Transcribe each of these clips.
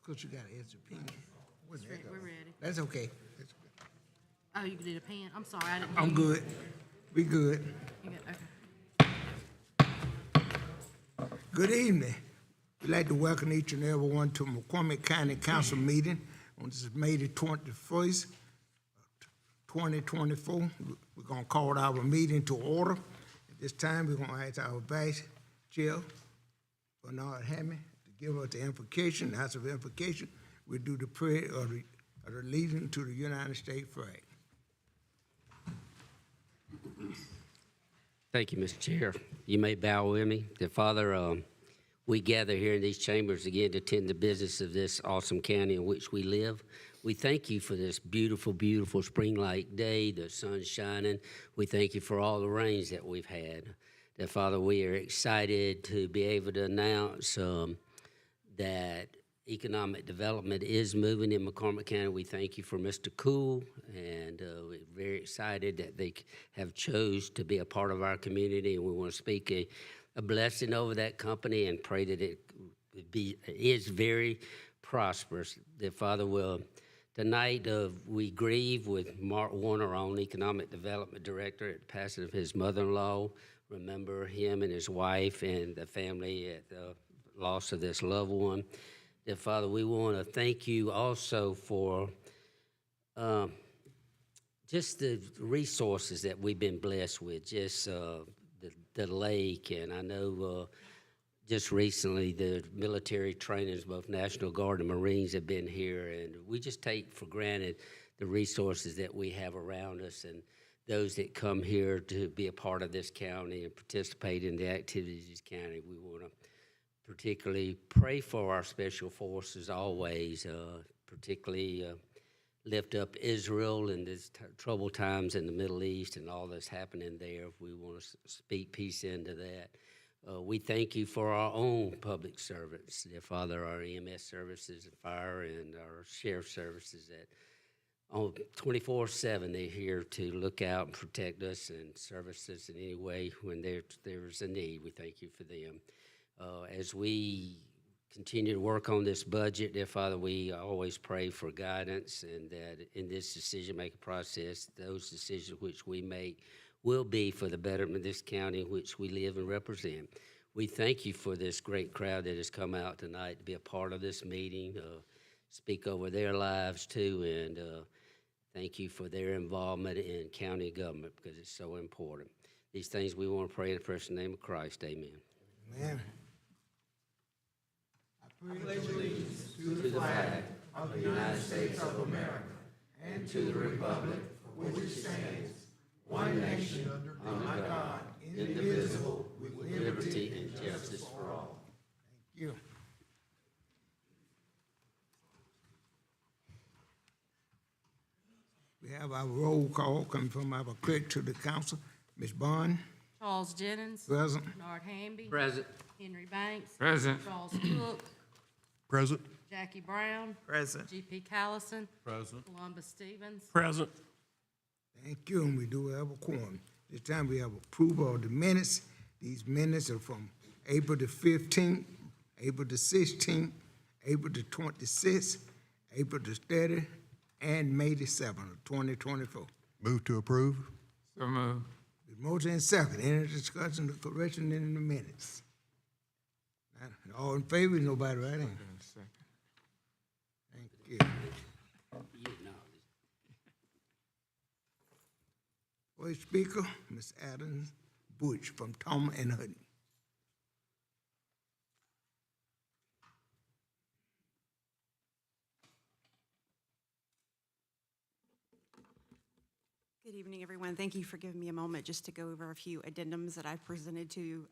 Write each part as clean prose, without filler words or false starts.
Because you got an extra pen. Where's that go? We're ready. That's okay. That's good. Oh, you did a pen? I'm sorry, I didn't. I'm hear you. good. We good. You good? Okay. Good evening. We'd like to welcome each and every one to McCormick County Council meeting on this May the 21st, 2024. We're going to call our meeting to order. At this time, we're going to ask our Vice Chair, Bernard Hammond, to give us the invocation, the House of Invocation. We'll do the prayer of the allegiance to the United States flag. Thank you, Mr. Chair. You may bow with me. Dear Father, we gather here in these chambers again to attend the business of this awesome county in which we live. We thank you for this beautiful, beautiful spring-like day, the sun's shining. We thank you for all the rains that we've had. Dear Father, we are excited to be able to announce that economic development is moving in McCormick County. We thank you for Mr. Cool, and we're very excited that they have chose to be a part of our community, and we want to speak a blessing over that company and pray that it is very prosperous. That Father will, tonight we grieve with Mark Warner, our own Economic Development Director, at the passing of his mother-in-law. Remember him and his wife and the family at the loss of this loved one. That Father, we want to thank you also for just the resources that we've been blessed with, just the lake, and I know just recently the military trainers, both National Guard and Marines, have been here, and we just take for granted the resources that we have around us and those that come here to be a part of this county and participate in the activities of this county. We want to particularly pray for our special forces always, particularly lift up Israel in these troubled times in the Middle East and all that's happening there. We want to speak peace into that. We thank you for our own public servants, dear Father, our EMS services and fire and our sheriff services that on 24/7 they're here to look out and protect us and service us in any way when there's a need. We thank you for them. As we continue to work on this budget, dear Father, we always pray for guidance and that in this decision-making process, those decisions which we make will be for the betterment of this county in which we live and represent. We thank you for this great crowd that has come out tonight to be a part of this meeting, speak over their lives too, and thank you for their involvement in county government because it's so important. These things we want to pray in the precious name of Christ. Amen. Amen. I pledge allegiance to the flag of the United States of America and to the republic for which it stands, one nation, under God, indivisible, with liberty and justice for all. Thank you. We have our roll call coming from our clerk to the council. Ms. Bond, Charles Jennings. present. Bernard Hamby. Present. Henry Banks. Present. Charles Cook. Present. Jackie Brown. Present. G.P. Callison. Present. Columbus Stevens. Present. Thank you, and we do have a quorum. This time we have approval of the minutes. These minutes are from April the 15th, April the 16th, April the 26th, April the 30th, and May the 7th of 2024. Move to approve. So moved. The motion and second. Any discussion or correction in the minutes? All in favor? Nobody right in. Thank you. First speaker, Ms. Adams Butch from Tom and Hutton. Good evening, everyone. Thank you for giving me a moment just to go over a few addendums that I've presented to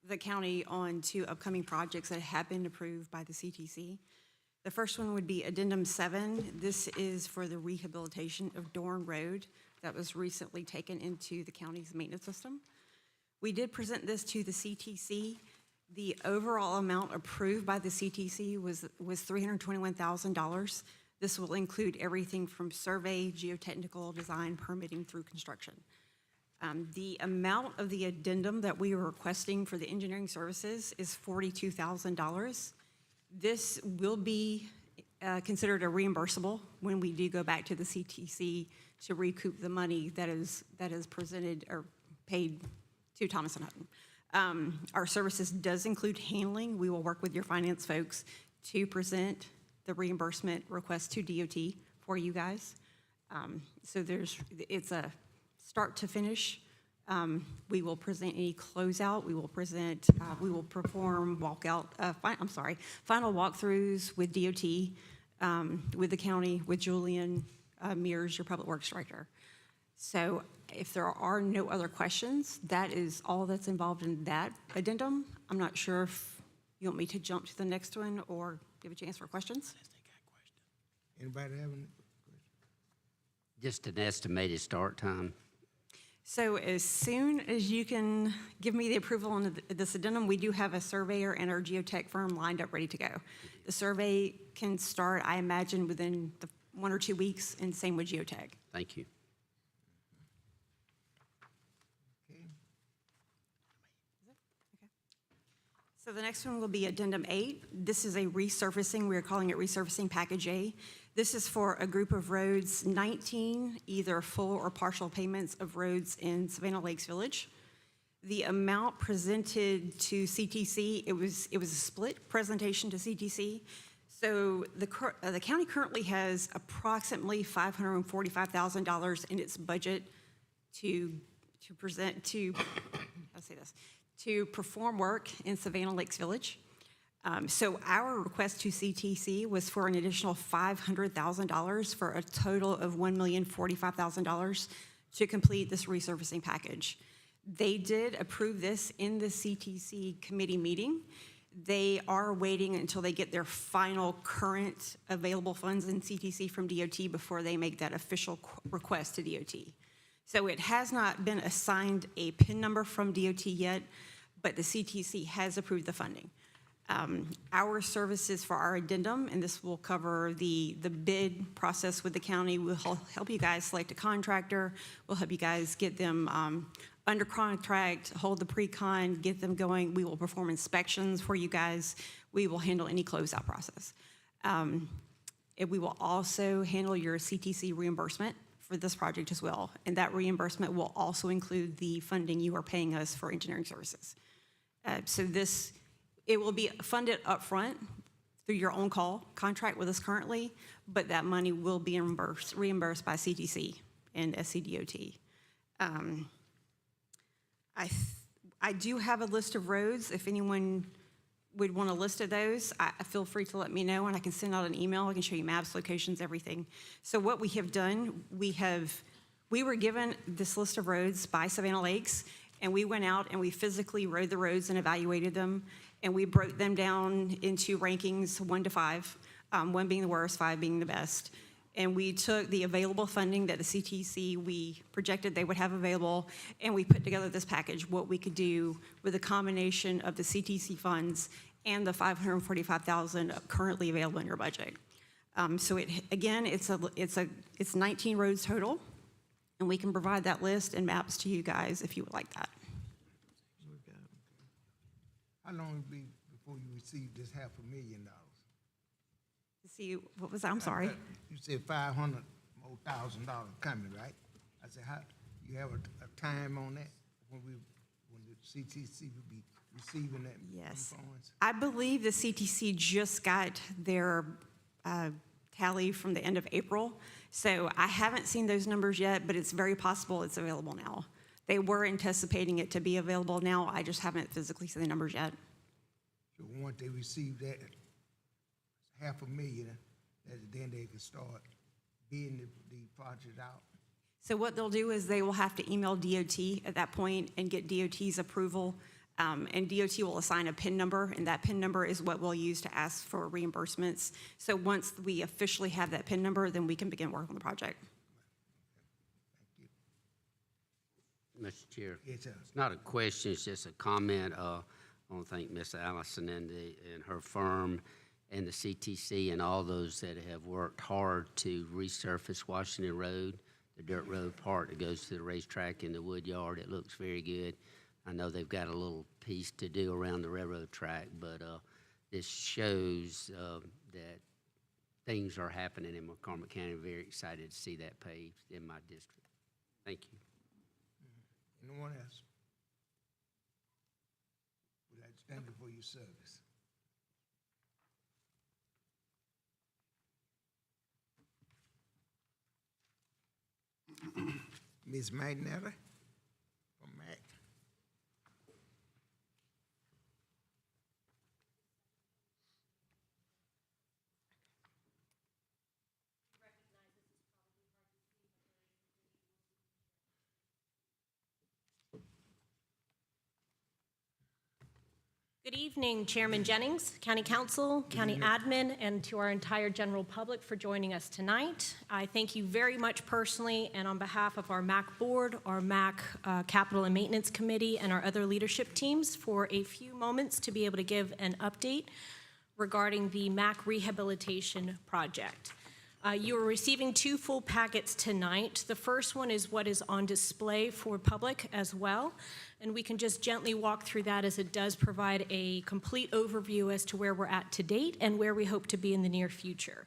the county on two upcoming projects that have been approved by the CTC. The first one would be Addendum 7. This is for the rehabilitation of Dorn Road that was recently taken into the county's maintenance system. We did present this to the CTC. The overall amount approved by the CTC was $321,000. This will include everything from survey, geotechnical design, permitting through construction. The amount of the addendum that we were requesting for the engineering services is $42,000. This will be considered a reimbursable when we do go back to the CTC to recoup the money that is presented or paid to Thomas and Hutton. Our services does include handling. We will work with your finance folks to present the reimbursement request to DOT for you guys. So it's a start to finish. We will present any closeout. We will perform final walkthroughs with DOT, with the county, with Julian Mears, your Public Works Director. So if there are no other questions, that is all that's involved in that addendum. I'm not sure if you want me to jump to the next one or give a chance for questions. Anybody have any? Just an estimated start time. So as soon as you can give me the approval on this addendum, we do have a surveyor and our geotech firm lined up, ready to go. The survey can start, I imagine, within 1 or 2 weeks, and same with geotech. Thank you. Okay. So the next one will be Addendum 8. This is a resurfacing. We're calling it Resurfacing Package A. This is for a group of roads, 19 either full or partial payments of roads in Savannah Lakes Village. The amount presented to CTC, it was a split presentation to CTC. So the county currently has approximately $545,000 in its budget to perform work in Savannah Lakes Village. So our request to CTC was for an additional $500,000 for a total of $1,045,000 to complete this resurfacing package. They did approve this in the CTC committee meeting. They are waiting until they get their final current available funds in CTC from DOT before they make that official request to DOT. So it has not been assigned a PIN number from DOT yet, but the CTC has approved the funding. Our services for our addendum, and this will cover the bid process with the county, will help you guys select a contractor, we'll help you guys get them under contract, hold the pre-con, get them going. We will perform inspections for you guys. We will handle any closeout process. And we will also handle your CTC reimbursement for this project as well. And that reimbursement will also include the funding you are paying us for engineering services. It will be funded upfront through your own call contract with us currently, but that money will be reimbursed by CTC and SCDOT. I do have a list of roads. If anyone would want a list of those, feel free to let me know, and I can send out an email. I can show you maps, locations, everything. So what we have done, we were given this list of roads by Savannah Lakes, and we went out and we physically rode the roads and evaluated them, and we broke them down into rankings 1 to 5, 1 being the worst, 5 being the best. And we took the available funding that the CTC we projected they would have available, and we put together this package, what we could do with a combination of the CTC funds and the $545,000 currently available in your budget. So it's 19 roads total, and we can provide that list and maps to you guys if you would like that. How long will it be before you receive this $500,000? See, what was that? I'm sorry. You said $500,000 more coming, right? I said, how, you have a time on that when the CTC will be receiving that? Yes. Funds? I believe the CTC just got their tally from the end of April. So I haven't seen those numbers yet, but it's very possible it's available now. They were anticipating it to be available now. I just haven't physically seen the numbers yet. So once they receive that $500,000, then they can start bidding the project out. So what they'll do is they will have to email DOT at that point and get DOT's approval. And DOT will assign a PIN number, and that PIN number is what we'll use to ask for reimbursements. So once we officially have that PIN number, then we can begin work on the project. Mr. Chair, Yes, sir. it's not a question, it's just a comment. I want to thank Miss Allison and her firm and the CTC and all those that have worked hard to resurface Washington Road, the dirt road part that goes to the racetrack and the wood yard. It looks very good. I know they've got a little piece to do around the railroad track, but this shows that things are happening in McCormick County. Very excited to see that paved in my district. Thank you. Anyone else? We'd like to thank you for your service. Ms. McNair from Mac. Good evening, Chairman Jennings, County Council, County Admin, and to our entire general public for joining us tonight. I thank you very much personally and on behalf of our MAC Board, our MAC Capital and Maintenance Committee, and our other leadership teams for a few moments to be able to give an update regarding the MAC Rehabilitation Project. You are receiving 2 full packets tonight. The first one is what is on display for public as well, and we can just gently walk through that as it does provide a complete overview as to where we're at to date and where we hope to be in the near future.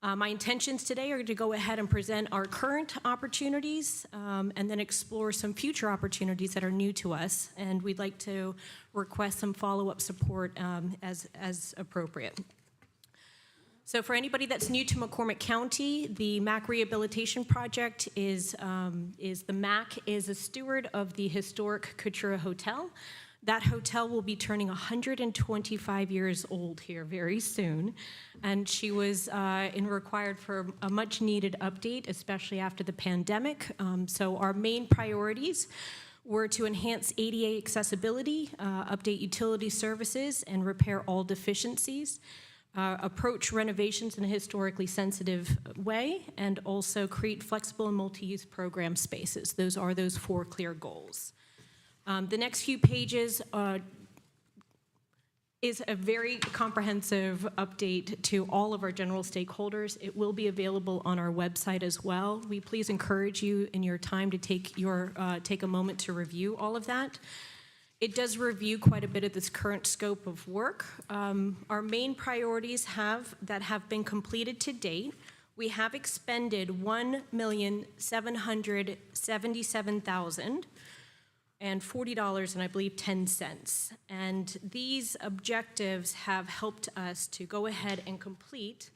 My intentions today are to go ahead and present our current opportunities and then explore some future opportunities that are new to us, and we'd like to request some follow-up support as appropriate. So for anybody that's new to McCormick County, the MAC Rehabilitation Project is the MAC is a steward of the historic Couture Hotel. That hotel will be turning 125 years old here very soon, and she was required for a much-needed update, especially after the pandemic. So our main priorities were to enhance ADA accessibility, update utility services, and repair all deficiencies. Approach renovations in a historically sensitive way, and also create flexible and multi-use program spaces. Those are those 4 clear goals. The next few pages is a very comprehensive update to all of our general stakeholders. It will be available on our website as well. We please encourage you in your time to take a moment to review all of that. It does review quite a bit of this current scope of work. Our main priorities have been completed to date. We have expended $1,777,040 and I believe 10 cents. And these objectives have helped us to go ahead and complete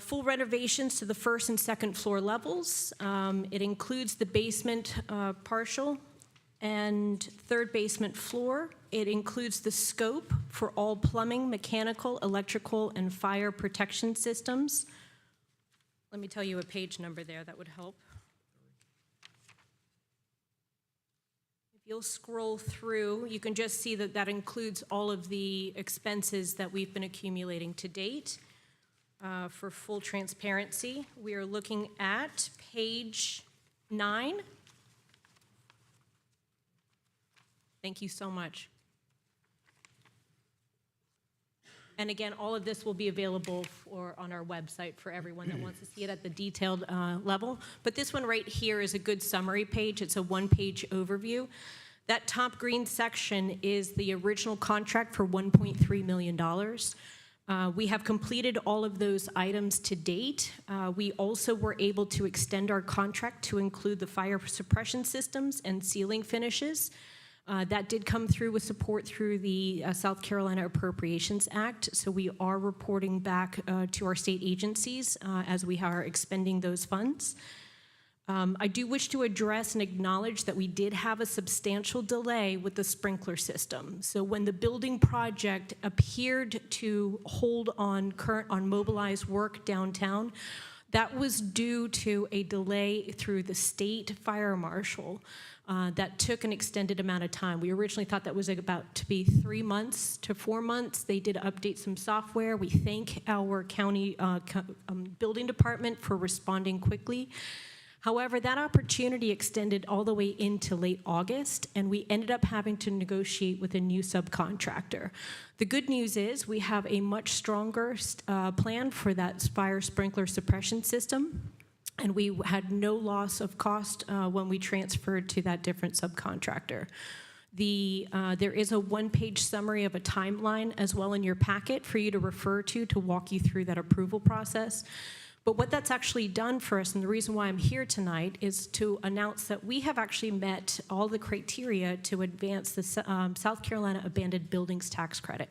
full renovations to the 1st and 2nd floor levels. It includes the basement partial and 3rd basement floor. It includes the scope for all plumbing, mechanical, electrical, and fire protection systems. Let me tell you a page number there, that would help. If you'll scroll through, you can just see that that includes all of the expenses that we've been accumulating to date. For full transparency, we are looking at page 9. Thank you so much. And again, all of this will be available on our website for everyone that wants to see it at the detailed level. But this one right here is a good summary page. It's a 1-page overview. That top green section is the original contract for $1.3 million. We have completed all of those items to date. We also were able to extend our contract to include the fire suppression systems and ceiling finishes. That did come through with support through the South Carolina Appropriations Act, so we are reporting back to our state agencies as we are expending those funds. I do wish to address and acknowledge that we did have a substantial delay with the sprinkler system. So when the building project appeared to hold on mobilized work downtown, that was due to a delay through the state fire marshal. That took an extended amount of time. We originally thought that was about to be 3 months to 4 months. They did update some software. We thank our county building department for responding quickly. However, that opportunity extended all the way into late August, and we ended up having to negotiate with a new subcontractor. The good news is we have a much stronger plan for that fire sprinkler suppression system, and we had no loss of cost when we transferred to that different subcontractor. There is a one-page summary of a timeline as well in your packet for you to refer to walk you through that approval process. But what that's actually done for us, and the reason why I'm here tonight, is to announce that we have actually met all the criteria to advance the South Carolina Abandoned Buildings Tax Credit.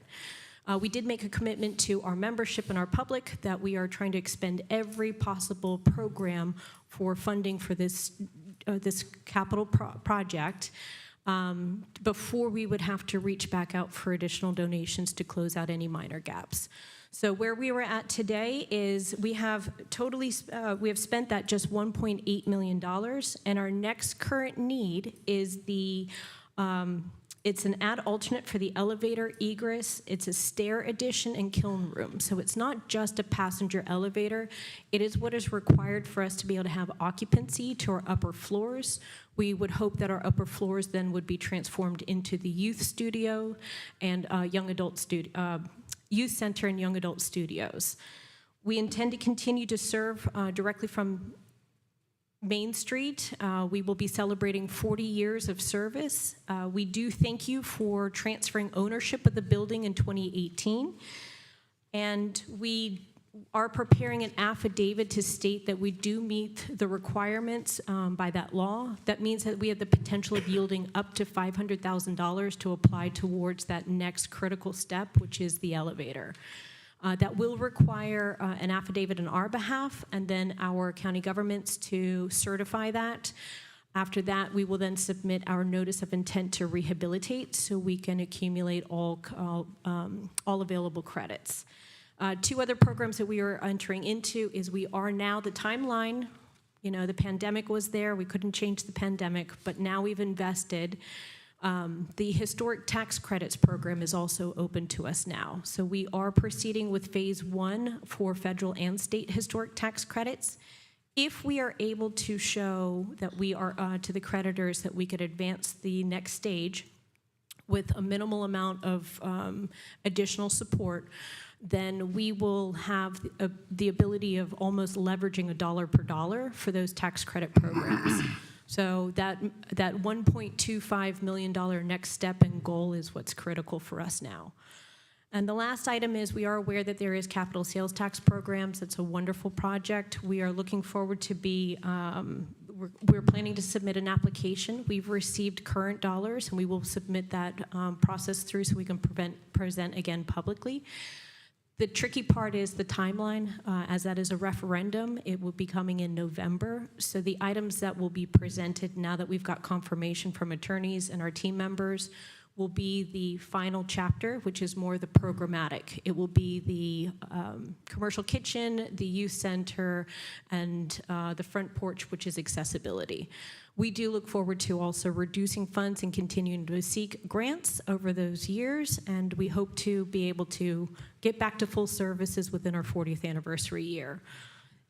We did make a commitment to our membership and our public that we are trying to expend every possible program for funding for this capital project before we would have to reach back out for additional donations to close out any minor gaps. So where we were at today is we have spent that just $1.8 million, and our next current need is it's an add alternate for the elevator egress. It's a stair addition and kiln room. So it's not just a passenger elevator. It is what is required for us to be able to have occupancy to our upper floors. We would hope that our upper floors then would be transformed into the youth studio and youth center and young adult studios. We intend to continue to serve directly from Main Street. We will be celebrating 40 years of service. We do thank you for transferring ownership of the building in 2018. And we are preparing an affidavit to state that we do meet the requirements by that law. That means that we have the potential of yielding up to $500,000 to apply towards that next critical step, which is the elevator. That will require an affidavit on our behalf and then our county governments to certify that. After that, we will then submit our notice of intent to rehabilitate so we can accumulate all available credits. Two other programs that we are entering into is we are now, the timeline, the pandemic was there, we couldn't change the pandemic, but now we've invested. The historic tax credits program is also open to us now. So we are proceeding with phase 1 for federal and state historic tax credits. If we are able to show that we are, to the creditors, that we could advance the next stage with a minimal amount of additional support, then we will have the ability of almost leveraging $1 per dollar for those tax credit programs. So that $1.25 million next step and goal is what's critical for us now. And the last item is we are aware that there is capital sales tax programs. It's a wonderful project. We are looking forward to we're planning to submit an application. We've received current dollars, and we will submit that process through so we can present again publicly. The tricky part is the timeline, as that is a referendum. It will be coming in November. So the items that will be presented now that we've got confirmation from attorneys and our team members will be the final chapter, which is more the programmatic. It will be the commercial kitchen, the youth center, and the front porch, which is accessibility. We do look forward to also reducing funds and continuing to seek grants over those years, and we hope to be able to get back to full services within our 40th anniversary year.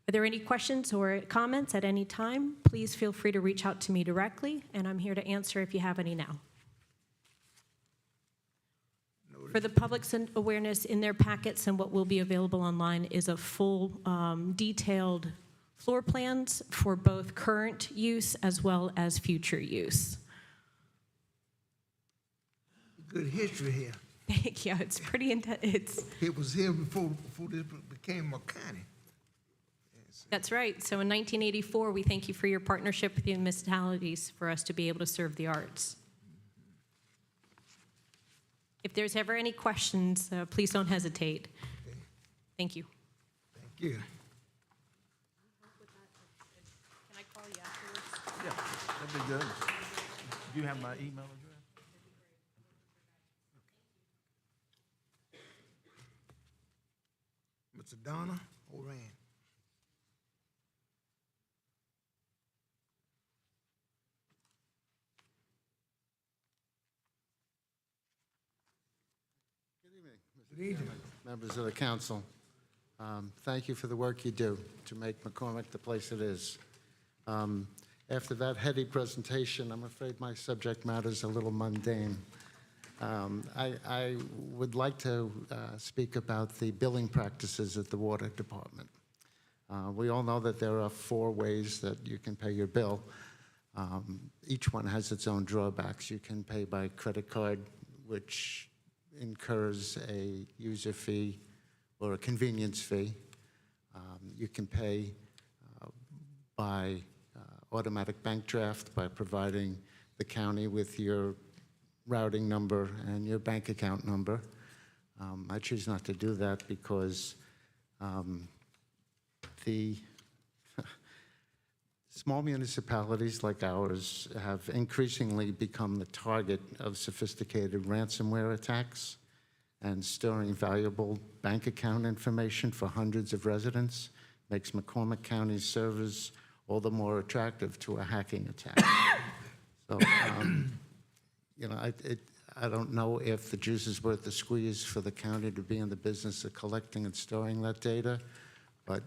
Are there any questions or comments at any time? Please feel free to reach out to me directly, and I'm here to answer if you have any now. For the public's awareness, in their packets and what will be available online is a full detailed floor plans for both current use as well as future use. Good history here. Thank you. It's pretty intense. It was here before this became a county. That's right. So in 1984, we thank you for your partnership with the municipalities for us to be able to serve the arts. If there's ever any questions, please don't hesitate. Okay. Thank you. Thank you. Can I call you afterwards? Yeah, that'd be good. Do you have my email address? Mr. Donna Oran. Good evening. Members of the council, thank you for the work you do to make McCormick the place it is. After that heady presentation, I'm afraid my subject matter is a little mundane. I would like to speak about the billing practices at the water department. We all know that there are 4 ways that you can pay your bill. Each one has its own drawbacks. You can pay by credit card, which incurs a user fee or a convenience fee. You can pay by automatic bank draft by providing the county with your routing number and your bank account number. I choose not to do that because the small municipalities like ours have increasingly become the target of sophisticated ransomware attacks and storing valuable bank account information for hundreds of residents makes McCormick County's servers all the more attractive to a hacking attack. So, I don't know if the juice is worth the squeeze for the county to be in the business of collecting and storing that data, but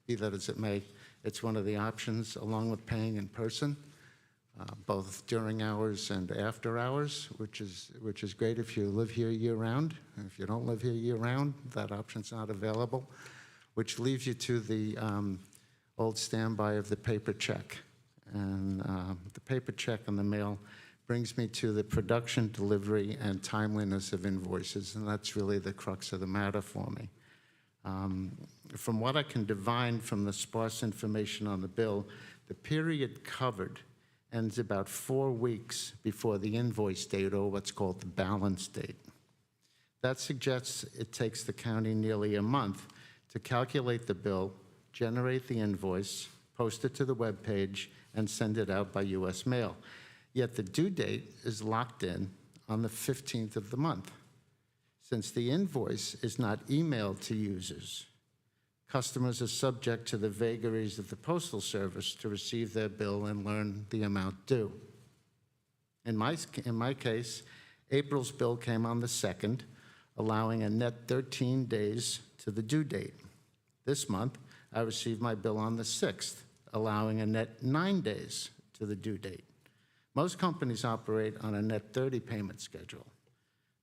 be that as it may, it's one of the options, along with paying in person, both during hours and after hours, which is great if you live here year-round. If you don't live here year-round, that option's not available, which leaves you to the old standby of the paper check. And the paper check in the mail brings me to the production, delivery, and timeliness of invoices, and that's really the crux of the matter for me. From what I can divine from the sparse information on the bill, the period covered ends about 4 weeks before the invoice date, or what's called the balance date. That suggests it takes the county nearly a month to calculate the bill, generate the invoice, post it to the web page, and send it out by U.S. mail. Yet the due date is locked in on the 15th of the month. Since the invoice is not emailed to users, customers are subject to the vagaries of the Postal Service to receive their bill and learn the amount due. In my case, April's bill came on the 2nd, allowing a net 13 days to the due date. This month, I received my bill on the 6th, allowing a net 9 days to the due date. Most companies operate on a net 30 payment schedule.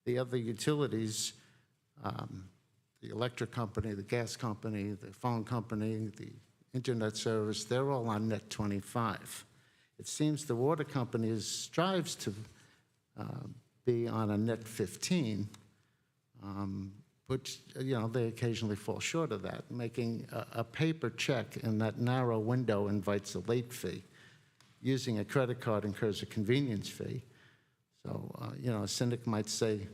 The other utilities, the electric company, the gas company, the phone company, the internet service, they're all on net 25. It seems the water company strives to be on a net 15, which, they occasionally fall short of that. Making a paper check in that narrow window invites a late fee. Using a credit card incurs a convenience fee. So, a cynic might say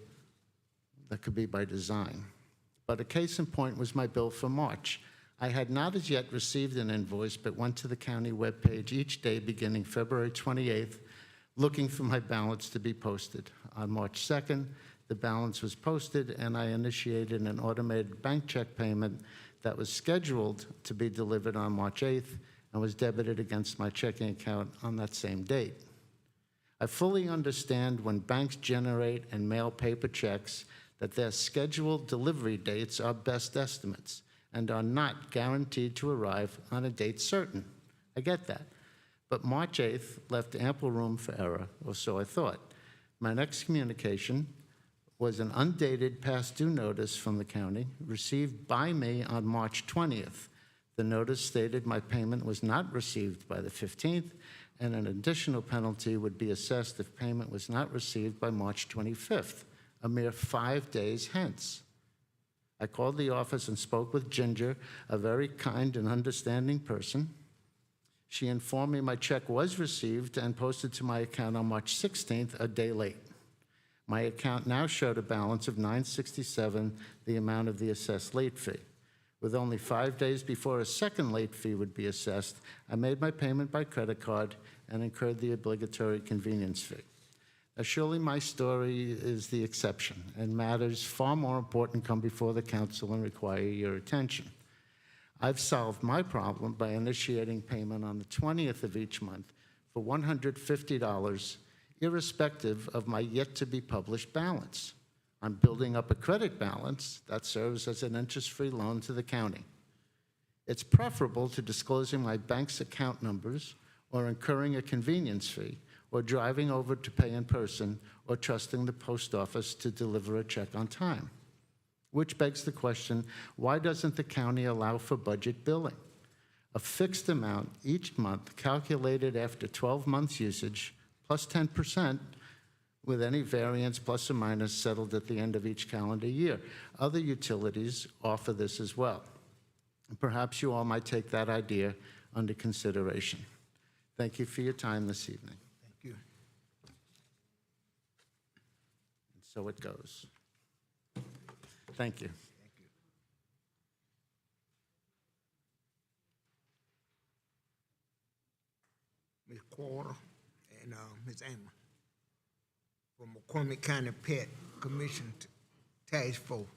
that could be by design. But a case in point was my bill for March. I had not as yet received an invoice, but went to the county webpage each day beginning February 28th, looking for my balance to be posted. On March 2nd, the balance was posted, and I initiated an automated bank check payment that was scheduled to be delivered on March 8th and was debited against my checking account on that same date. I fully understand when banks generate and mail paper checks that their scheduled delivery dates are best estimates and are not guaranteed to arrive on a date certain. I get that. But March 8th left ample room for error, or so I thought. My next communication was an undated past due notice from the county received by me on March 20th. The notice stated my payment was not received by the 15th, and an additional penalty would be assessed if payment was not received by March 25th, a mere 5 days hence. I called the office and spoke with Ginger, a very kind and understanding person. She informed me my check was received and posted to my account on March 16th, a day late. My account now showed a balance of $967, the amount of the assessed late fee. With only 5 days before a second late fee would be assessed, I made my payment by credit card and incurred the obligatory convenience fee. Now, surely my story is the exception, and matters far more important come before the council and require your attention. I've solved my problem by initiating payment on the 20th of each month for $150, irrespective of my yet-to-be-published balance. I'm building up a credit balance that serves as an interest-free loan to the county. It's preferable to disclosing my bank's account numbers or incurring a convenience fee or driving over to pay in person or trusting the post office to deliver a check on time. Which begs the question, why doesn't the county allow for budget billing? a fixed amount each month calculated after 12 months usage, plus 10%, with any variance plus or minus settled at the end of each calendar year. Other utilities offer this as well. Perhaps you all might take that idea under consideration. Thank you for your time this evening. Thank you. And so it goes. Thank you. Ms. Quarter and Ms. Amber from McCormick County Pet Commission Task Force.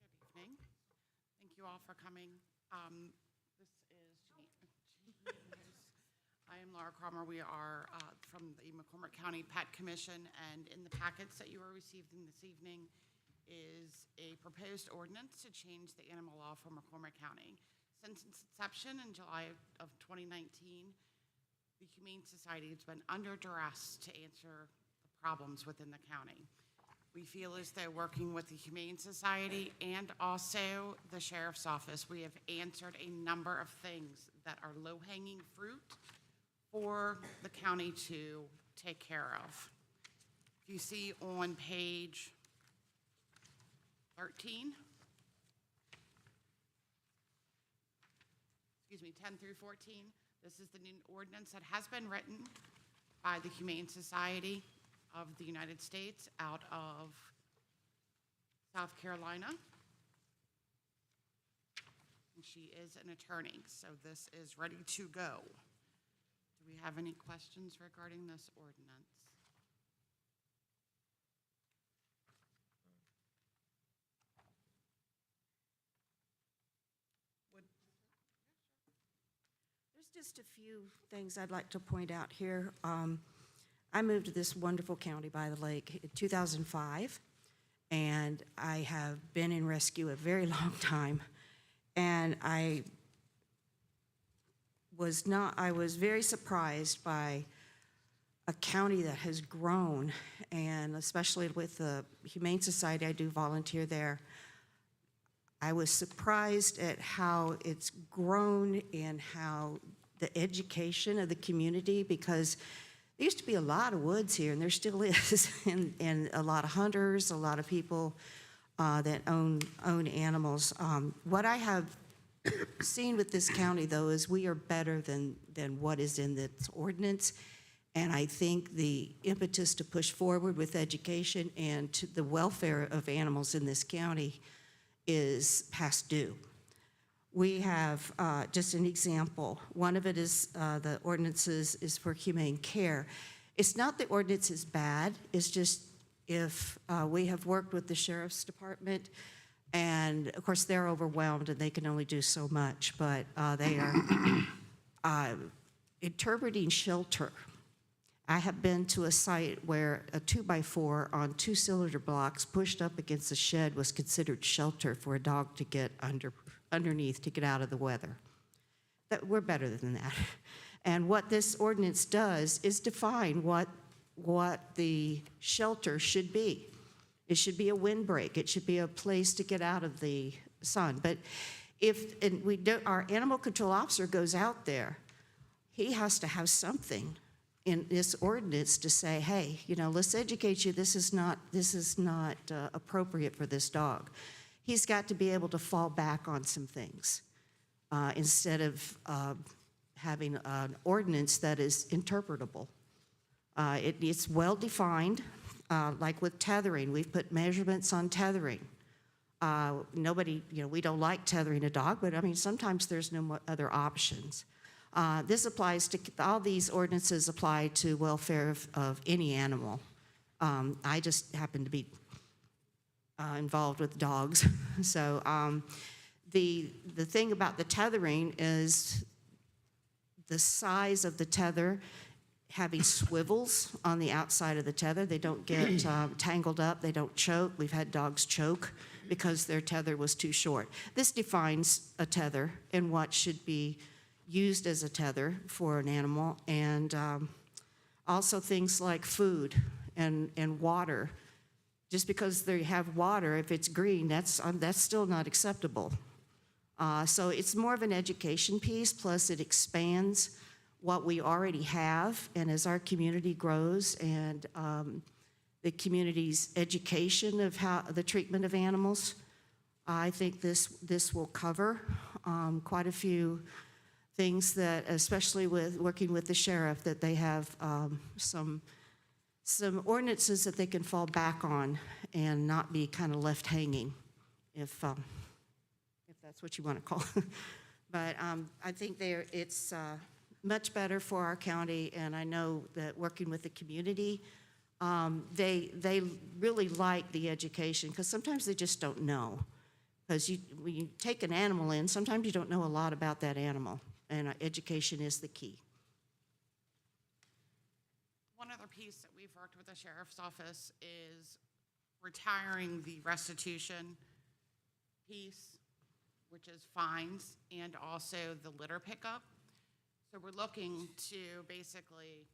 Good evening. Thank you all for coming. This is I am Laura Cromer. We are from the McCormick County Pet Commission, and in the packets that you are receiving this evening is a proposed ordinance to change the animal law for McCormick County. Since its inception in July of 2019, the Humane Society has been under duress to answer the problems within the county. We feel as though working with the Humane Society and also the Sheriff's Office, we have answered a number of things that are low-hanging fruit for the county to take care of. If you see on page 13, 10 through 14, this is the new ordinance that has been written by the Humane Society of the United States out of South Carolina. And she is an attorney, so this is ready to go. Do we have any questions regarding this ordinance? There's just a few things I'd like to point out here. I moved to this wonderful county by the lake in 2005, and I have been in rescue a very long time. And I was very surprised by a county that has grown, and especially with the Humane Society, I do volunteer there. I was surprised at how it's grown and how the education of the community, because there used to be a lot of woods here, and there still is, and a lot of hunters, a lot of people that own animals. What I have seen with this county, though, is we are better than what is in this ordinance, and I think the impetus to push forward with education and to the welfare of animals in this county is past due. We have, just an example, one of it is the ordinances is for humane care. It's not the ordinance is bad, it's just if we have worked with the Sheriff's Department, and of course they're overwhelmed and they can only do so much, but they are interpreting shelter. I have been to a site where a 2x4 on 2 cylinder blocks pushed up against a shed was considered shelter for a dog to get underneath to get out of the weather. We're better than that. And what this ordinance does is define what the shelter should be. It should be a windbreak. It should be a place to get out of the sun. But if our animal control officer goes out there, he has to have something in this ordinance to say, hey, let's educate you. This is not appropriate for this dog. He's got to be able to fall back on some things instead of having an ordinance that is interpretable. It's well defined, like with tethering. We've put measurements on tethering. Nobody, we don't like tethering a dog, but sometimes there's no other options. This applies to, all these ordinances apply to welfare of any animal. I just happen to be involved with dogs. So the thing about the tethering is the size of the tether, having swivels on the outside of the tether. They don't get tangled up, they don't choke. We've had dogs choke because their tether was too short. This defines a tether and what should be used as a tether for an animal, and also things like food and water. just because they have water, if it's green, that's still not acceptable. So it's more of an education piece, plus it expands what we already have, and as our community grows and the community's education of how the treatment of animals, I think this will cover quite a few things that, especially with working with the sheriff, that they have some ordinances that they can fall back on and not be kind of left hanging, if that's what you want to call it. But I think it's much better for our county, and I know that working with the community, they really like the education, because sometimes they just don't know. Because when you take an animal in, sometimes you don't know a lot about that animal, and education is the key. One other piece that we've worked with the sheriff's office is retiring the restitution piece, which is fines, and also the litter pickup. So we're looking to basically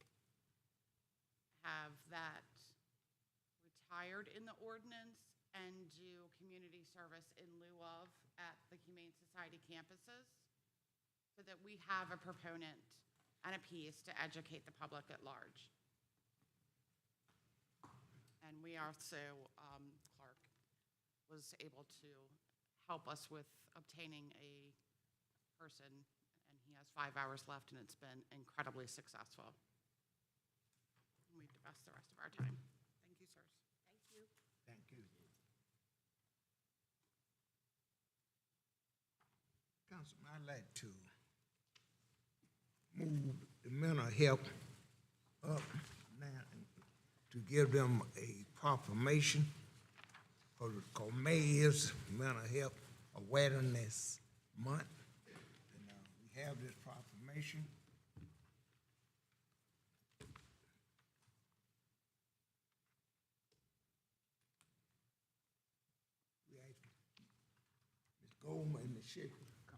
have that retired in the ordinance and do community service in lieu of at the Humane Society campuses, so that we have a proponent and a piece to educate the public at large. And we also, Clark was able to help us with obtaining a person, and he has 5 hours left, and it's been incredibly successful. We divest the rest of our time. Thank you, sirs. Thank you. Thank you. Councilman, I'd like to move the mental health up now to give them a proclamation, because May is Mental Health Awareness Month. And we have this proclamation. We ask Ms. Goldman and Ms. Schaefer to come.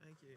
Thank you.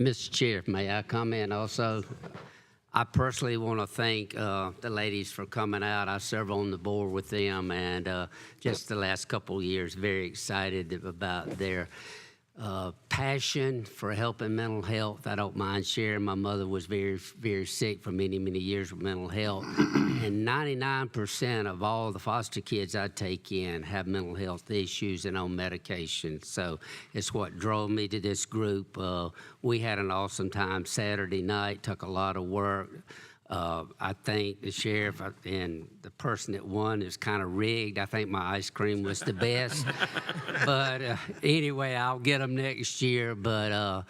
Mr. Chair, may I comment also? I personally want to thank the ladies for coming out. I serve on the board with them, and just the last couple of years, very excited about their passion for helping mental health. I don't mind sharing. My mother was very, very sick for many, many years with mental health, and 99% of all the foster kids I take in have mental health issues and on medication. So it's what drove me to this group. We had an awesome time Saturday night, took a lot of work. I think the sheriff and the person that won is kind of rigged. I think my ice cream was the best. But anyway, I'll get them next year. But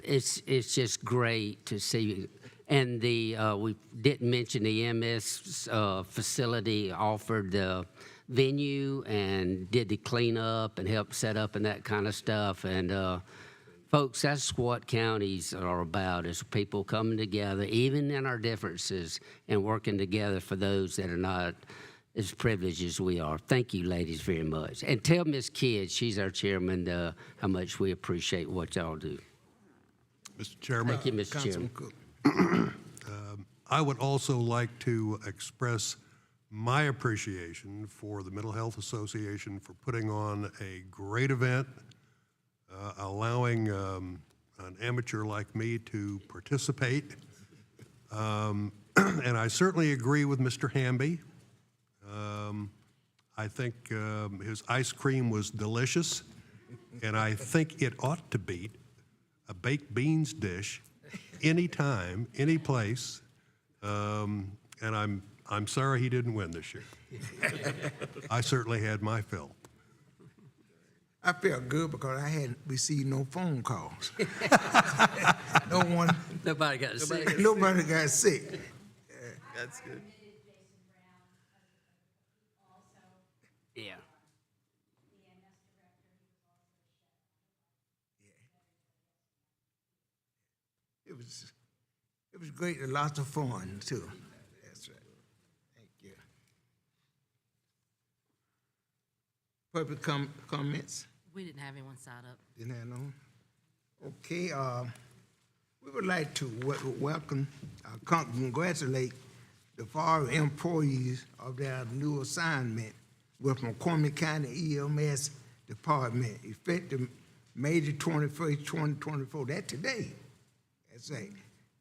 it's just great to see. And we didn't mention the MS facility offered the venue and did the cleanup and helped set up and that kind of stuff. And folks, that's what counties are about, is people coming together, even in our differences, and working together for those that are not as privileged as we are. Thank you, ladies, very much. And tell Miss Kidd, she's our chairman, how much we appreciate what y'all do. Mr. Chairman, Thank you, Mr. Chairman. Councilman Cook. I would also like to express my appreciation for the Mental Health Association for putting on a great event, allowing an amateur like me to participate. And I certainly agree with Mr. Hamby. I think his ice cream was delicious, and I think it ought to beat a baked beans dish anytime, any place. And I'm sorry he didn't win this year. I certainly had my fill. I felt good because I hadn't received no phone calls. No one, Nobody got sick. nobody got sick. That's good. Yeah. It was great and lots of fun too. That's right. Thank you. Public comments? We didn't have anyone sign up. Didn't have no? Okay, we would like to welcome, congratulate the foreign employees of their new assignment with McCormick County EMS Department, effective May the 21st, 2024. That today. That's right.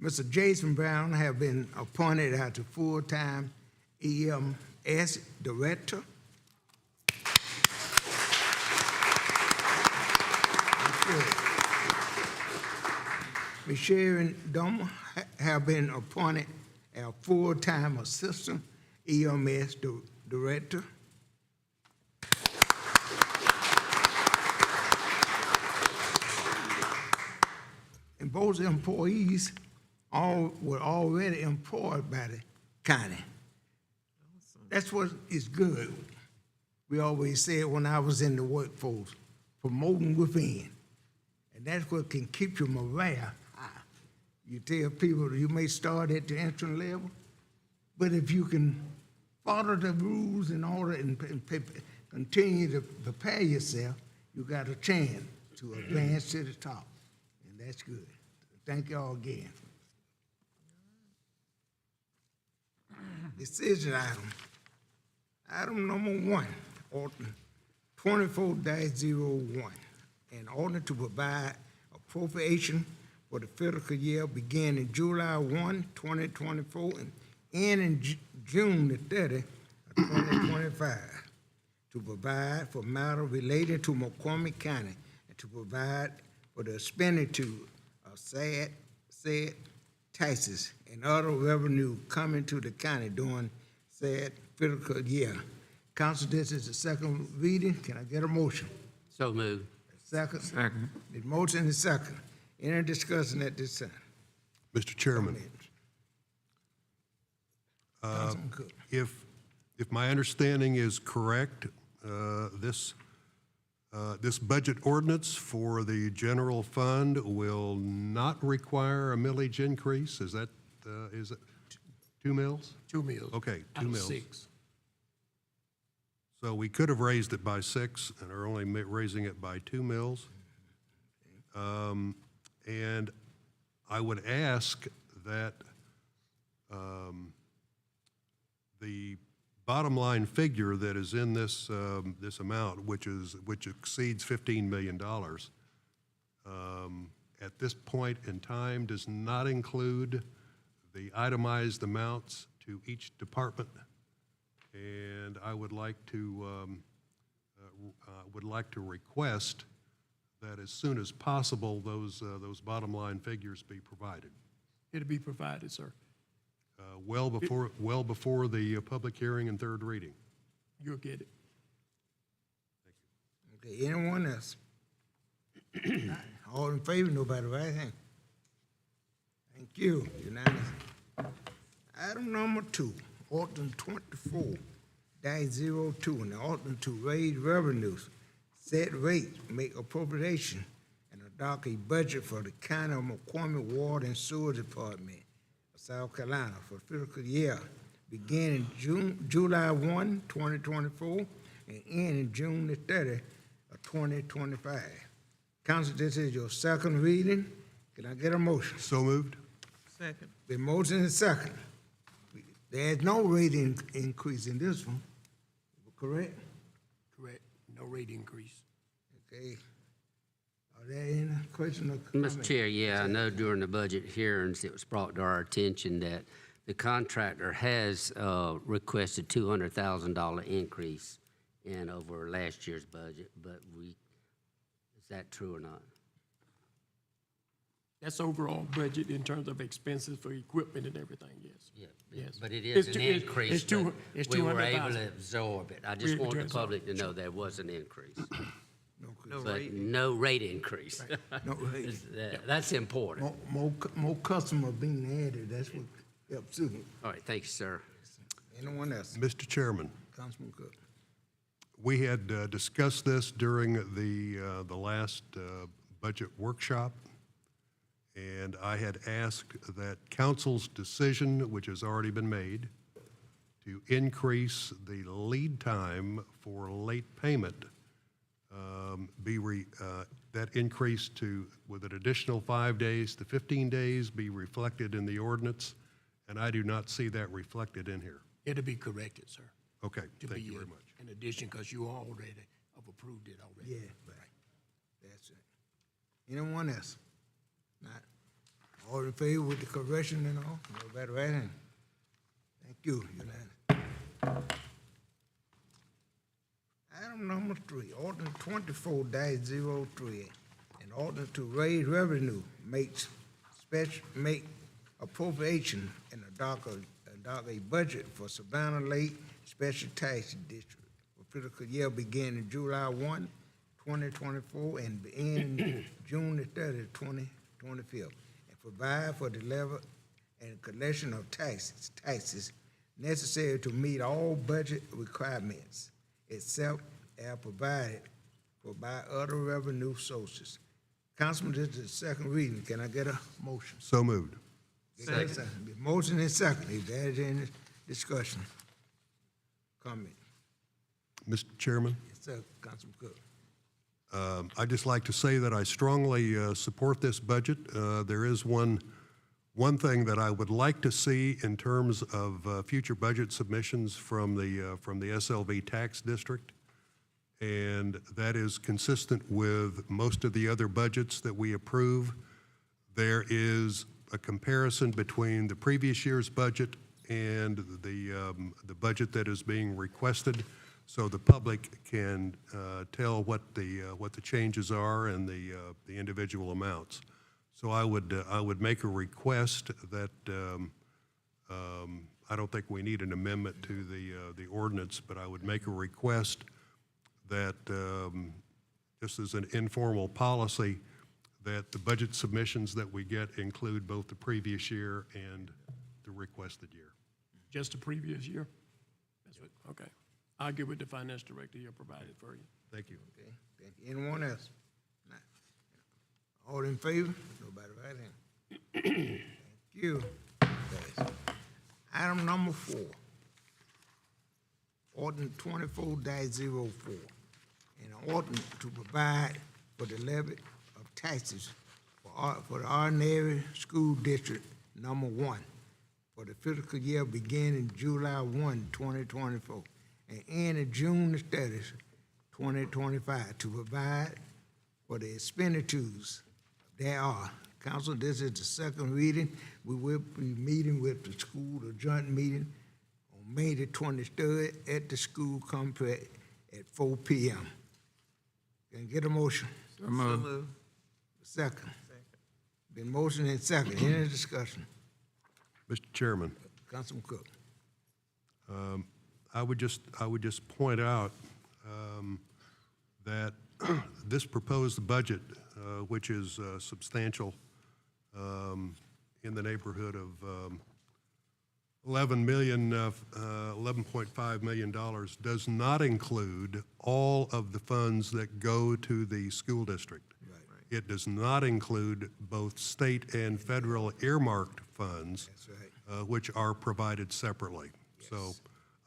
Mr. Jason Brown have been appointed as the full-time EMS Director. Ms. Sharon Domer have been appointed as full-time Assistant EMS Director. And both employees were already employed by the county. That's what is good. We always said when I was in the workforce, promoting within. And that's what can keep your morale high. You tell people you may start at the entrance level, but if you can follow the rules in order and continue to prepare yourself, you got a chance to advance to the top. And that's good. Thank y'all again. Decision item. Item number 1, order 24-01. In order to provide appropriation for the fiscal year beginning July 1, 2024, and ending June the 30th, 2025, to provide for matters related to McCormick County, and to provide for the expenditure of said taxes and other revenue coming to the county during said fiscal year. Council, this is the second reading. Can I get a motion? So moved. Second? Second. The motion is second. Any discussion at this time? Mr. Chairman, Councilman Cook. if my understanding is correct, this budget ordinance for the general fund will not require a millage increase. Is it 2 mills? 2 mills. Okay, Out 2 of mills. 6. So we could have raised it by 6 and are only raising it by 2 mills. And I would ask that the bottom line figure that is in this, this amount, which exceeds $15 million, at this point in time does not include the itemized amounts to each department. And I would like to request that as soon as possible, those bottom line figures be provided. It'll be provided, sir. Well before the public hearing and third reading. You'll get it. Okay, anyone else? All in favor, nobody right hand. Thank you, unanimous. Item number 2, ordinance 24-02, and the ordinance to raise revenues, set rates, make appropriation, and adopt a budget for the county of McCormick Water and Sewer Department of South Carolina for fiscal year beginning July 1, 2024, and ending June the 30th of 2025. Council, this is your second reading. Can I get a motion? So moved. Second. The motion is second. There's no rate increase in this one, correct? Correct. No rate increase. Okay. Are there any questions or comments? Mr. Chair, yeah, I know during the budget hearings, it was brought to our attention that the contractor has requested $200,000 increase in over last year's budget, but is that true or not? That's overall budget in terms of expenses for equipment and everything, yes. Yeah, Yes. but it is It's an two- it's- increase, it's two- but it's we were able 200,000. to absorb it. I just We want the absorb public to know there was an increase, No, but no rate increase. no rate. That's important. More customer being added, that's what helps too. All right, thank you, sir. Anyone else? Mr. Chairman, Councilman Cook. we had discussed this during the last budget workshop, and I had asked that council's decision, which has already been made, to increase the lead time for late payment, that increase to, with an additional 5 days to 15 days, be reflected in the ordinance, and I do not see that reflected in here. It'll be corrected, sir. Okay, To thank be you very much. in addition, because you already have approved it already. Yeah, right. That's it. Anyone else? Not. All in favor with the correction and all? Nobody right hand? Thank you, unanimous. Item number 3, ordinance 24-03, an ordinance to raise revenue, make appropriation, and adopt a budget for Savannah Lake Special Tax District for fiscal year beginning July 1, 2024, and ending June the 30th, 2025, and provide for the level and collection of taxes necessary to meet all budget requirements, except as provided for by other revenue sources. Councilman, this is the second reading. Can I get a motion? So moved. Second. Motion is second. Is there any discussion? Comment? Mr. Chairman? Yes, sir, Councilman Cook. I'd just like to say that I strongly support this budget. There is one thing that I would like to see in terms of future budget submissions from the SLV tax district, and that is consistent with most of the other budgets that we approve. There is a comparison between the previous year's budget and the budget that is being requested, so the public can tell what the changes are and the individual amounts. So I would make a request that I don't think we need an amendment to the ordinance, but I would make a request that just as an informal policy, that the budget submissions that we get include both the previous year and the requested year. Just the previous year? That's what, okay. I'll get with the finance director, he'll provide it for you. Thank you. Okay, thank you. Anyone else? Not. All in favor? Nobody right hand. Thank you. Pass. Item number 4, ordinance 24-04, an ordinance to provide for the levy of taxes for for the ordinary school district number 1 for the fiscal year beginning July 1, 2024, and ending June 30, 2025, to provide for the expenditures thereof. Council, this is the second reading. We will be meeting with the school, the joint meeting on May the 23rd at the school complex at 4 p.m. Can I get a motion? So moved. Second. Been motion and second. Any discussion? Mr. Chairman, Councilman Cook. I would just point out that this proposed budget, which is substantial, in the neighborhood of $11.5 million, does not include all of the funds that go to the school district. It does not include both state and federal earmarked funds, That's right. which are provided separately. So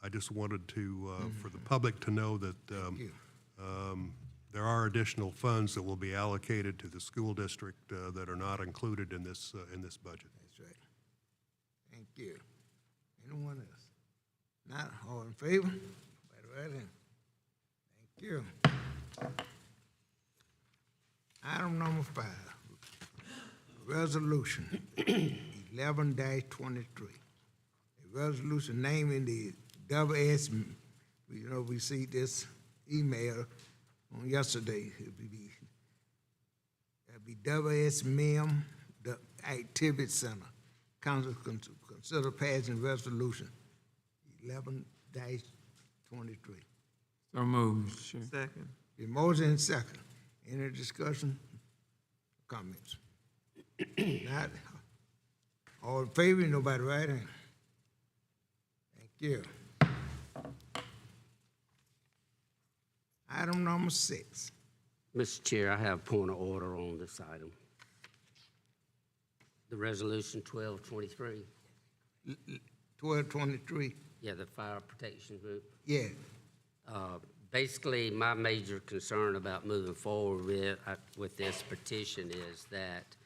I just wanted to, for the public to know that you. there are additional funds that will be allocated to the school district that are not included in this budget. That's right. Thank you. Anyone else? Not all in favor? Right in. Thank you. Item number 5, resolution 11-23. A resolution naming the WS, we see this email on yesterday. It'd be WSMIM, the Activity Center. Council consider passing resolution 11-23. So moved. Second. The motion and second. Any discussion, comments? Not, all in favor, nobody right hand. Thank you. Item number 6. Mr. Chair, I have a point of order on this item. The resolution 1223, 1223, yeah, the fire protection group. yeah. Basically, my major concern about moving forward with this petition is that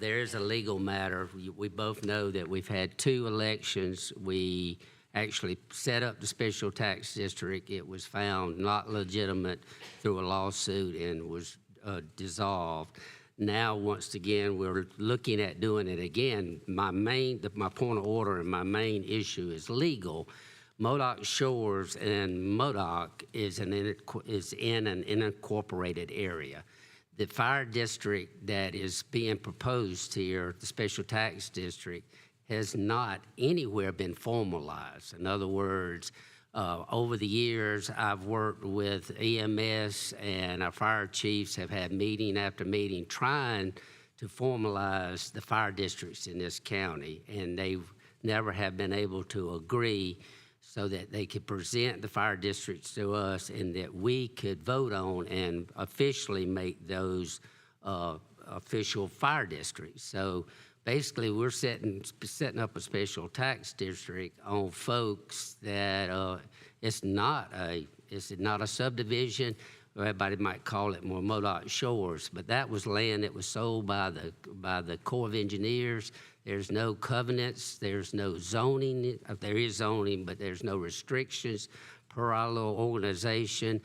there is a legal matter. We both know that we've had 2 elections. We actually set up the special tax district. It was found not legitimate through a lawsuit and was dissolved. Now, once again, we're looking at doing it again. My point of order and my main issue is legal. Modoc Shores and Modoc is in an unincorporated area. The fire district that is being proposed here, the special tax district, has not anywhere been formalized. In other words, over the years, I've worked with EMS and our fire chiefs have had meeting after meeting trying to formalize the fire districts in this county, and they never have been able to agree so that they could present the fire districts to us and that we could vote on and officially make those official fire districts. So basically, we're setting up a special tax district on folks that it's not a subdivision. Everybody might call it more Modoc Shores, but that was land that was sold by the Corps of Engineers. There's no covenants. There's no zoning. There is zoning, but there's no restrictions per our little organization.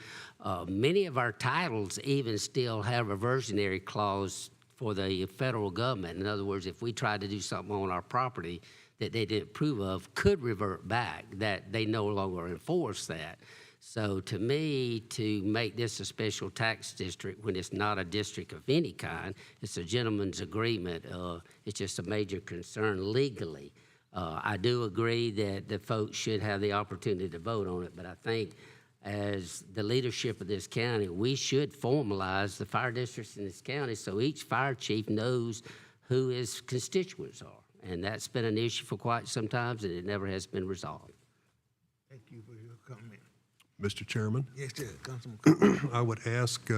Many of our titles even still have a reversionary clause for the federal government. In other words, if we tried to do something on our property that they didn't approve of, could revert back, that they no longer enforce that. So to me, to make this a special tax district when it's not a district of any kind, it's a gentleman's agreement. It's just a major concern legally. I do agree that the folks should have the opportunity to vote on it, but I think as the leadership of this county, we should formalize the fire districts in this county so each fire chief knows who his constituents are. And that's been an issue for quite some time, and it never has been resolved. Thank you for your comment. Mr. Chairman, Yes, sir, Councilman Cook. I would ask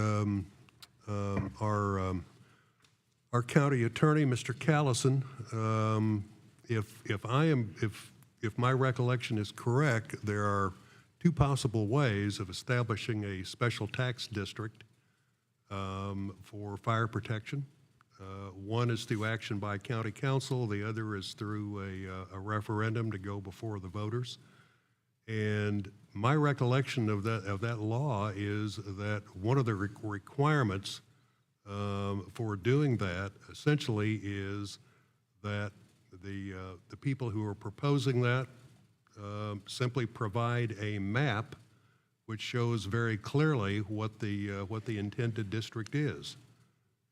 our county attorney, Mr. Callison, if my recollection is correct, there are 2 possible ways of establishing a special tax district for fire protection. One is through action by county council, the other is through a referendum to go before the voters. And my recollection of that law is that one of the requirements for doing that essentially is that the people who are proposing that simply provide a map which shows very clearly what the intended district is.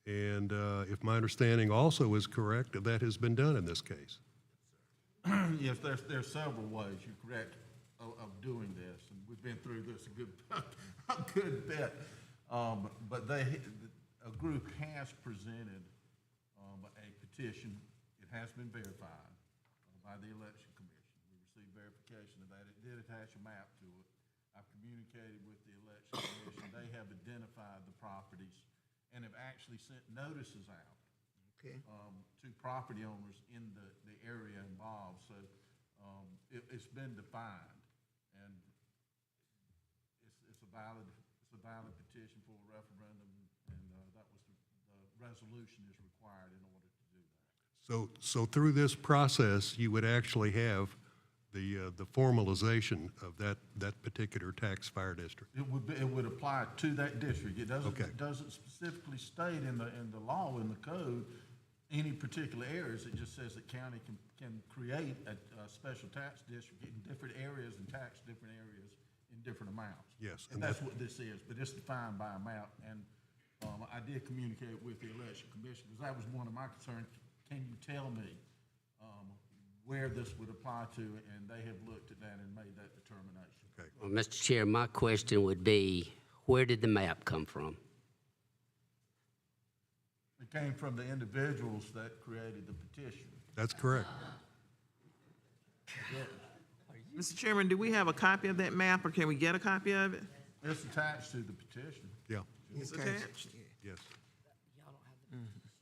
And if my understanding also is correct, that has been done in this case. Yes, there's several ways, you're correct, of doing this, and we've been through this a good bit. But a group has presented a petition. It has been verified by the election commission. We received verification of that. It did attach a map to it. I've communicated with the election commission. They have identified the properties and have actually sent notices out to property owners in the area involved. So it's been defined, and it's a valid petition for a referendum, and that was the resolution is required in order to do that. So through this process, you would actually have the formalization of that particular tax fire district. It would apply to that district. It doesn't, Okay. it doesn't specifically state in the law, in the code, any particular areas. It just says that county can create a special tax district in different areas and tax different areas in different amounts. Yes, And that's what this is, but it's defined by amount. And I did communicate with the election commission, because that was one of my concerns. Can you tell me where this would apply to? And they have looked at that and made that determination. Okay. Well, Mr. Chair, my question would be, where did the map come from? It came from the individuals that created the petition. That's correct. Mr. Chairman, do we have a copy of that map, or can we get a copy of it? It's attached to the petition. Yeah, It's attached? yes.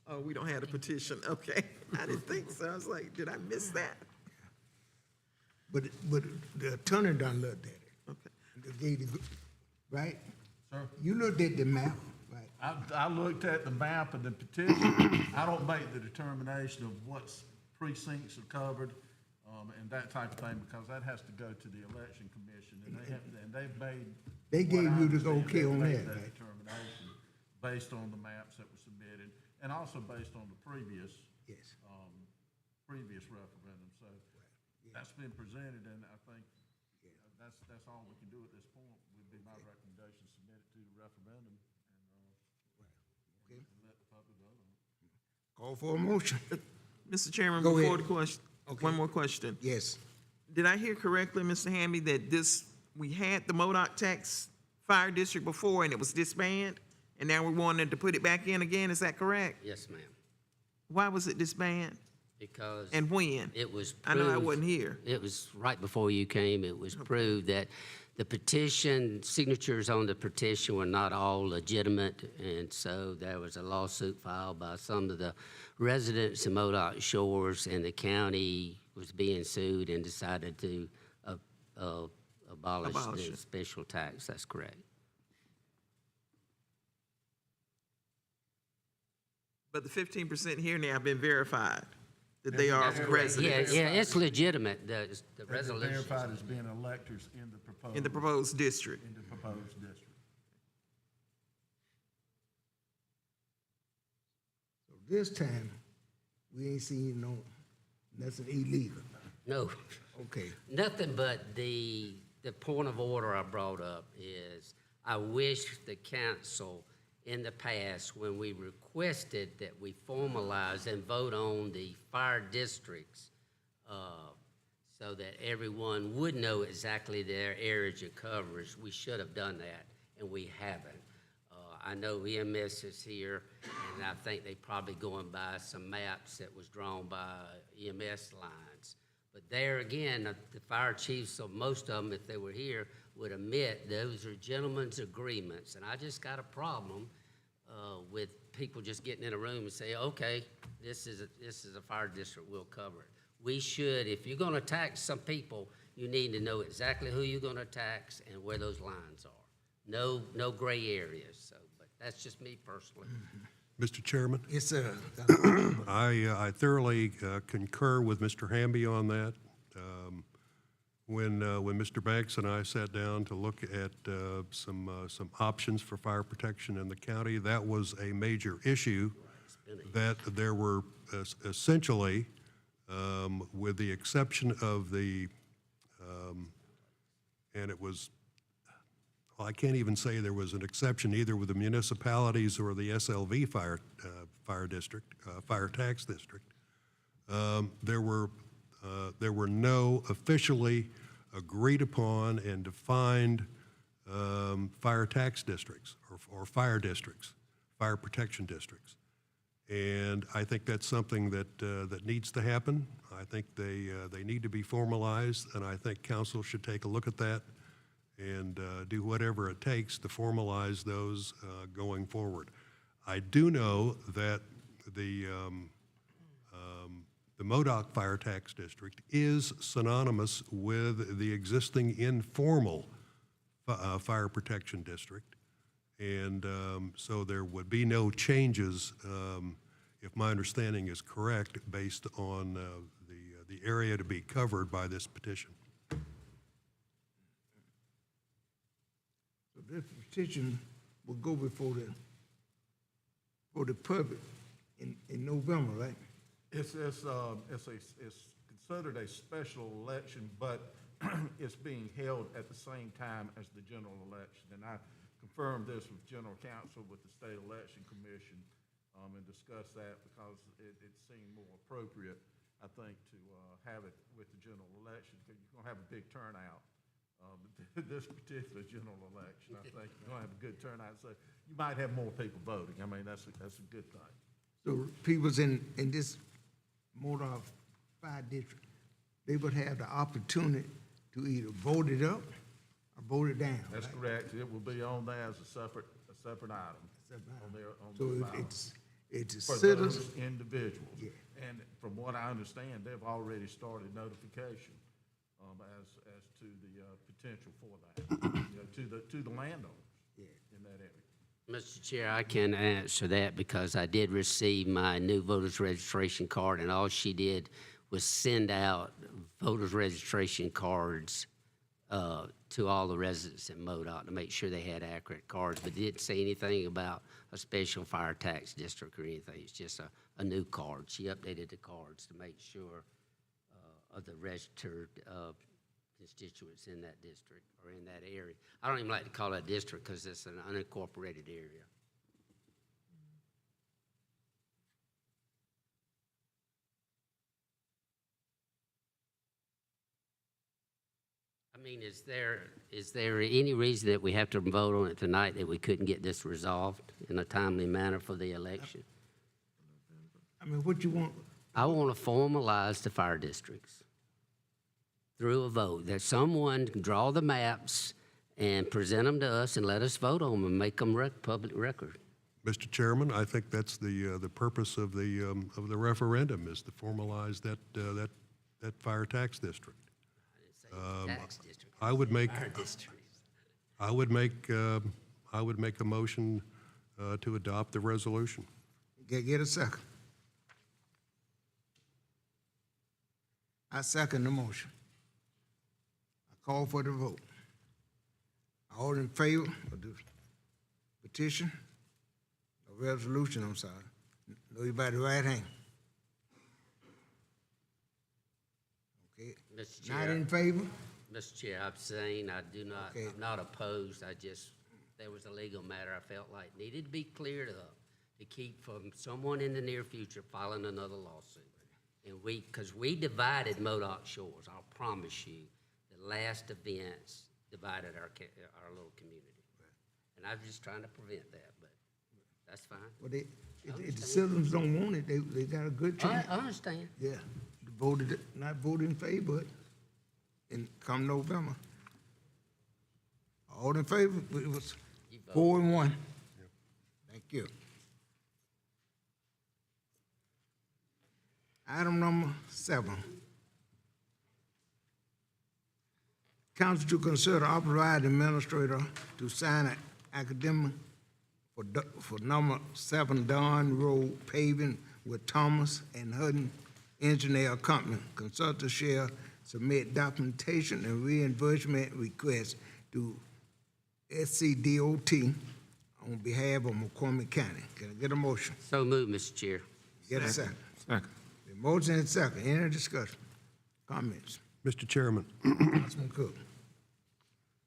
Oh, we don't have the petition, okay. I didn't think so. I was like, did I miss that? But the attorney done looked at it. Okay. They gave the, right? Sir? You looked at the map, right? I looked at the map and the petition. I don't make the determination of what's precincts are covered, and that type of thing, because that has to go to the election commission, and they've made. They gave you the what I understand, okay they've on made that, right? determination based on the maps that were submitted, and also based on the previous Yes. previous referendum. So that's been presented, and I think that's all we can do at this point. Would be my recommendation, submit it to the referendum, and let the public vote on it. Call for a motion. Mr. Chairman, Go before ahead. the question, Okay. one more question. Yes. Did I hear correctly, Mr. Hamby, that we had the Modoc Tax Fire District before and it was disbanded? And now we wanted to put it back in again, is that correct? Yes, ma'am. Why was it disbanded? Because And when? it was proved. I know I wasn't here. It was right before you came. It was proved that the petition, signatures on the petition were not all legitimate, and so there was a lawsuit filed by some of the residents in Modoc Shores, and the county was being sued and decided to abolish Abolish the it. special tax. That's correct. But the 15% here now have been verified, that they are Yeah, residents yeah, it's legitimate. The They've been resolution. verified as being electors in the proposed. in the proposed district. In the proposed district. So this time, we ain't seen nothing illegal. No. Okay. Nothing but the point of order I brought up is I wish the council in the past, when we requested that we formalize and vote on the fire districts, so that everyone would know exactly their areas of coverage, we should have done that, and we haven't. I know EMS is here, and I think they probably going by some maps that was drawn by EMS lines. But there again, the fire chiefs, so most of them, if they were here, would admit those are gentlemen's agreements. And I just got a problem with people just getting in a room and say, okay, this is a fire district, we'll cover it. We should, if you're gonna tax some people, you need to know exactly who you're gonna tax and where those lines are. No gray areas, so, but that's just me personally. Mr. Chairman, Yes, sir. I thoroughly concur with Mr. Hamby on that. When Mr. Banks and I sat down to look at some options for fire protection in the county, that was a major issue, that there were essentially, with the exception of the, and it was, well, I can't even say there was an exception either with the municipalities or the SLV fire district, fire tax district. There were no officially agreed upon and defined fire tax districts or fire districts, fire protection districts. And I think that's something that needs to happen. I think they need to be formalized, and I think council should take a look at that and do whatever it takes to formalize those going forward. I do know that the MODOC Fire Tax District is synonymous with the existing informal fire protection district. And so there would be no changes, if my understanding is correct, based on the area to be covered by this petition. So this petition will go before the public in November, right? It's considered a special election, but it's being held at the same time as the general election. And I confirmed this with General Counsel with the State Election Commission and discussed that because it seemed more appropriate, I think, to have it with the general election, because you're going to have a big turnout. This particular general election, I think you're going to have a good turnout. So you might have more people voting. I mean, that's a good thing. So people's in this MODOC fire district, they would have the opportunity to either vote it up or vote it down. That's right? correct. It will be on there as a separate item on their So ballot. it's a For citizen. those individuals. Yeah. And from what I understand, they've already started notification as to the potential for that, to the landowners in that area. Mr. Chair, I can answer that because I did receive my new voter's registration card, and all she did was send out voter's registration cards to all the residents in MODOC to make sure they had accurate cards, but didn't say anything about a special fire tax district or anything. It's just a new card. She updated the cards to make sure of the registered constituents in that district or in that area. I don't even like to call it a district because it's an unincorporated area. I mean, is there any reason that we have to vote on it tonight that we couldn't get this resolved in a timely manner for the election? I mean, what you want? I want to formalize the fire districts through a vote, that someone can draw the maps and present them to us and let us vote on them and make them public record. Mr. Chairman, I think that's the purpose of the referendum, is to formalize that fire tax district. Tax district. I would make Fire districts. I would make a motion to adopt the resolution. Get a second. I second the motion. I call for the vote. All in favor of the petition, or resolution, I'm sorry. Know you by the right hand. Okay. Mr. Not Chair. in favor? Mr. Chair, I abstain. I do not, Okay. I'm not opposed. There was a legal matter I felt like needed to be cleared up to keep from someone in the near future filing another lawsuit. And because we divided MODOC Shores, I'll promise you, the last events divided our little community. And I'm just trying to prevent that, but that's fine. Well, if the citizens don't want it, they got a good I chance. understand. Yeah, not voted in favor, but come November. All in favor? It was You vote. 4-1. Thank you. Item number 7. Council to consider authorizing administrator to sign an academic for number 7 Don Road paving with Thomas and Hutton Engineer Company. Consultant shall submit documentation and reimbursement requests to SCDOT on behalf of McCormick County. Can I get a motion? So moved, Mr. Chair. Get a second. Second. The motion and second. Any discussion? Comments? Mr. Chairman, Councilman Cook.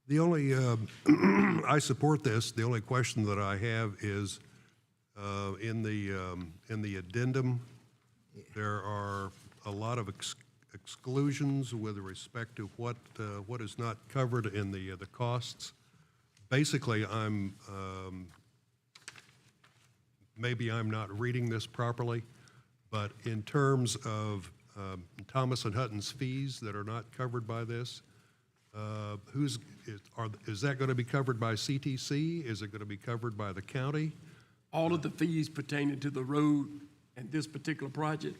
the only, I support this. The only question that I have is, in the addendum, there are a lot of exclusions with respect to what is not covered in the costs. Basically, maybe I'm not reading this properly, but in terms of Thomas and Hutton's fees that are not covered by this, is that going to be covered by CTC? Is it going to be covered by the county? All of the fees pertaining to the road and this particular project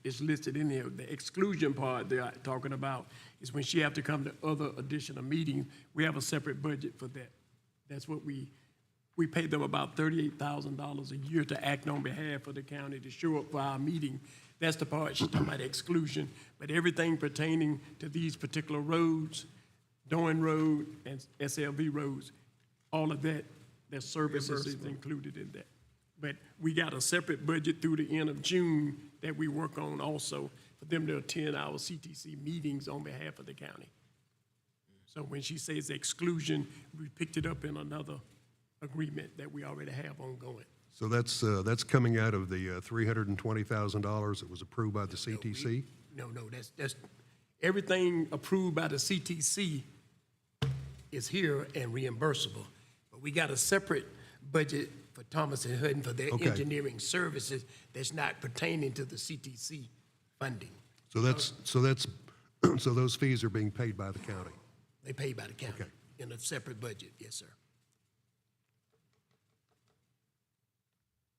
is listed in there. The exclusion part they're talking about is when she have to come to other additional meetings, we have a separate budget for that. That's what we pay them about $38,000 a year to act on behalf of the county to show up for our meeting. That's the part she's talking about, exclusion. But everything pertaining to these particular roads, Doan Road and SLV roads, all of that, their services is included in that. But we got a separate budget through the end of June that we work on also for them to attend our CTC meetings on behalf of the county. So when she says exclusion, we picked it up in another agreement that we already have ongoing. So that's coming out of the $320,000 that was approved by the CTC? No, that's everything approved by the CTC is here and reimbursable. But we got a separate budget for Thomas and Hutton for their Okay. engineering services that's not pertaining to the CTC funding. So so those fees are being paid by the county? They pay by the county Okay. in a separate budget, yes, sir.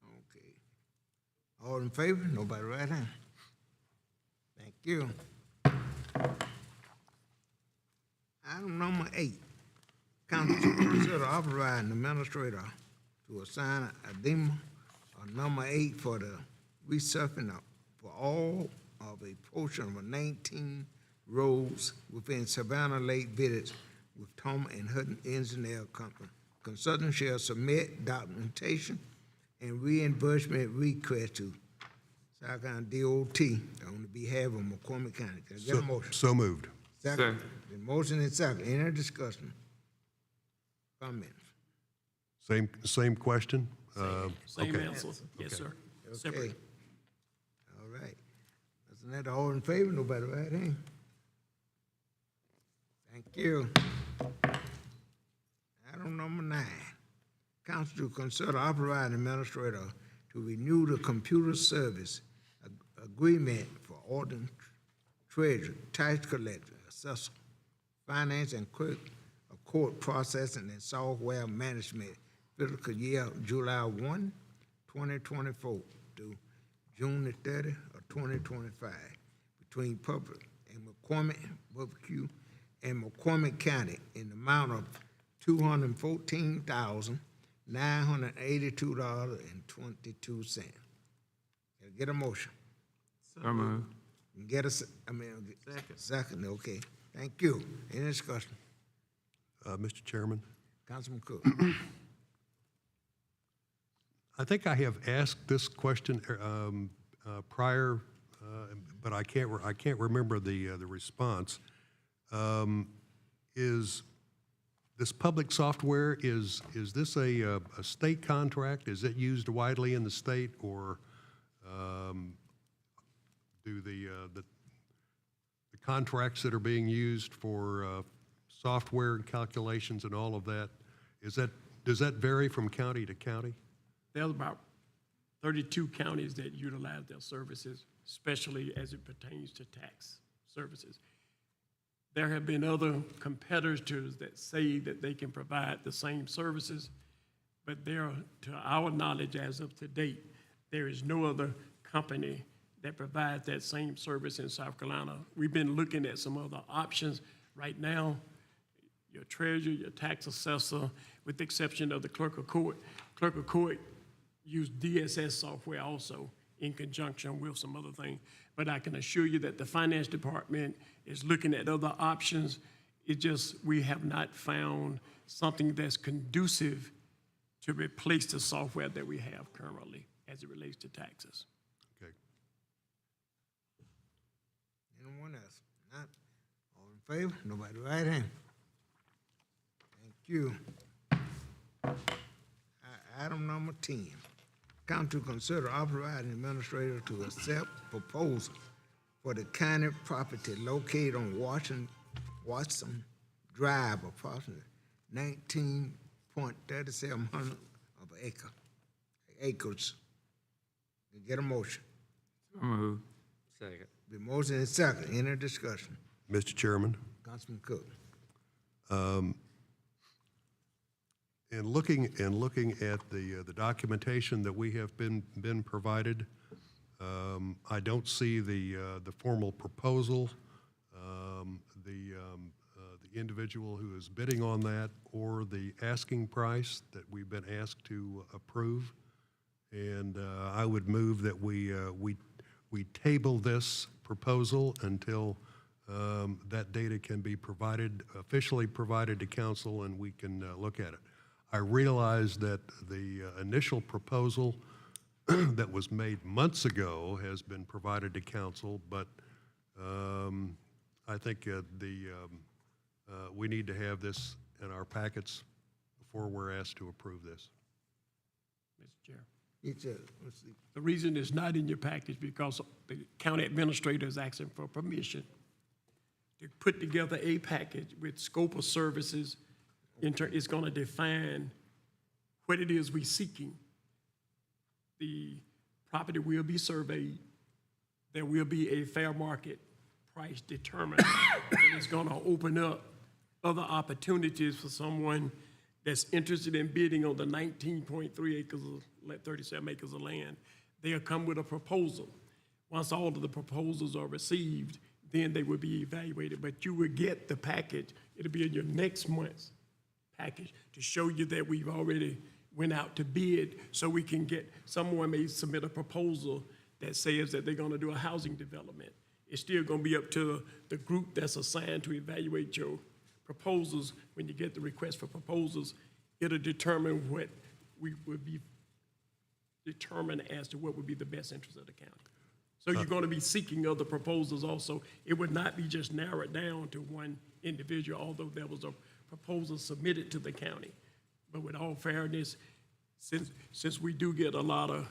Okay. All in favor? Nobody right hand. Thank you. Item number 8. Council to consider authorizing the administrator to assign addendum number 8 for the resurfacing for all of a portion of 19 roads within Savannah Lake Village with Tom and Hutton Engineer Company. Consultant shall submit documentation and reimbursement request to South Carolina DOT on behalf of McCormick County. Can I get a motion? So moved. Second. The motion is second. Any discussion? Comments? Same question? Same Okay. answer, yes, sir. Okay. Separate. All right. Isn't that all in favor? Nobody right hand? Thank you. Item number 9. Council to consider authorizing administrator to renew the computer service agreement for ordinance, treasurer, tax collector, assessor, finance, and clerk of court processing and software management fiscal year July 1, 2024 to June the 30th of 2025 between public and McCormick, Barbecue, and McCormick County in the amount of $214,982.22. Can I get a motion? So moved. Get a, second, okay. Thank you. Any discussion? Mr. Chairman, Councilman Cook. I think I have asked this question prior, but I can't remember the response. Is this public software, is this a state contract? Is it used widely in the state, or do the contracts that are being used for software and calculations and all of that, does that vary from county to county? There's about 32 counties that utilize their services, especially as it pertains to tax services. There have been other competitors that say that they can provide the same services, but there, to our knowledge as of to date, there is no other company that provides that same service in South Carolina. We've been looking at some other options. Right now, your treasurer, your tax assessor, with the exception of the clerk of court clerk of court used DSS software also in conjunction with some other things. But I can assure you that the finance department is looking at other options. It just, we have not found something that's conducive to replace the software that we have currently as it relates to taxes. Okay. Anyone else? Not? All in favor? Nobody right hand. Thank you. Item number 10. Council to consider authorizing the administrator to accept proposal for the county property located on Watson Drive, approximately 19.37 of an acres. Get a motion. Second. The motion is second. Any discussion? Mr. Chairman, Councilman Cook. in looking at the documentation that we have been provided, I don't see the formal proposal, the individual who is bidding on that, or the asking price that we've been asked to approve. And I would move that we table this proposal until that data can be officially provided to council, and we can look at it. I realize that the initial proposal that was made months ago has been provided to council, but I think we need to have this in our packets before we're asked to approve this. Mr. Chair. Let's see. The reason it's not in your package because the county administrator is asking for permission to put together a package with scope of services. It's going to define what it is we're seeking. The property will be surveyed. There will be a fair market price determined. And it's going to open up other opportunities for someone that's interested in bidding on the 19.3 acres, 37 acres of land. They'll come with a proposal. Once all of the proposals are received, then they will be evaluated. But you will get the package. It'll be in your next month's package to show you that we've already went out to bid, so we can get, someone may submit a proposal that says that they're gonna do a housing development. It's still gonna be up to the group that's assigned to evaluate your proposals. When you get the request for proposals, it'll determine what we would be determined as to what would be the best interest of the county. So you're gonna be seeking other proposals also. It would not be just narrowed down to one individual, although there was a proposal submitted to the county. But with all fairness, since we do get a lot of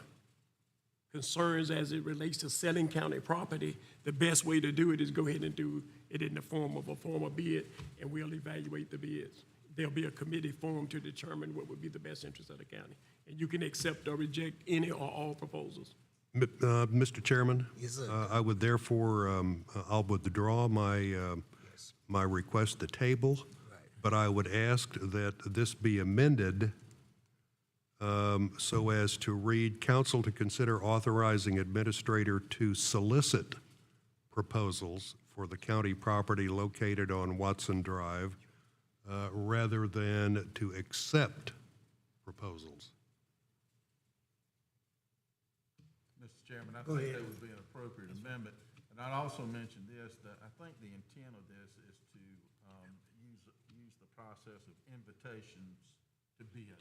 concerns as it relates to selling county property, the best way to do it is go ahead and do it in the form of a formal bid, and we'll evaluate the bids. There'll be a committee formed to determine what would be the best interest of the county. And you can accept or reject any or all proposals. Mr. Chairman? Yes, sir. I would therefore, I'll withdraw my request to table, but I would ask that this be amended so as to read, council to consider authorizing administrator to solicit proposals for the county property located on Watson Drive rather than to accept proposals. Mr. Chairman, I think that would be an appropriate amendment. And I'd also mention this, that I think the intent of this is to use the process of invitations to bid,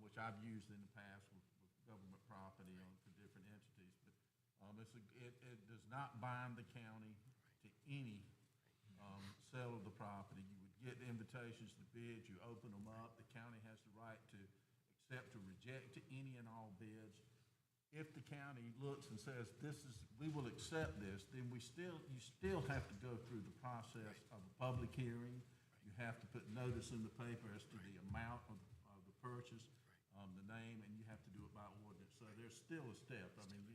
which I've used in the past with government property for different entities. But it does not bind the county to any sale of the property. You would get invitations to bid, you open them up. The county has the right to accept or reject to any and all bids. If the county looks and says, we will accept this, then you still have to go through the process of a public hearing. You have to put notice in the paper as to the amount of the purchase, the name, and you have to do it by ordinance. So there's still a step. I mean,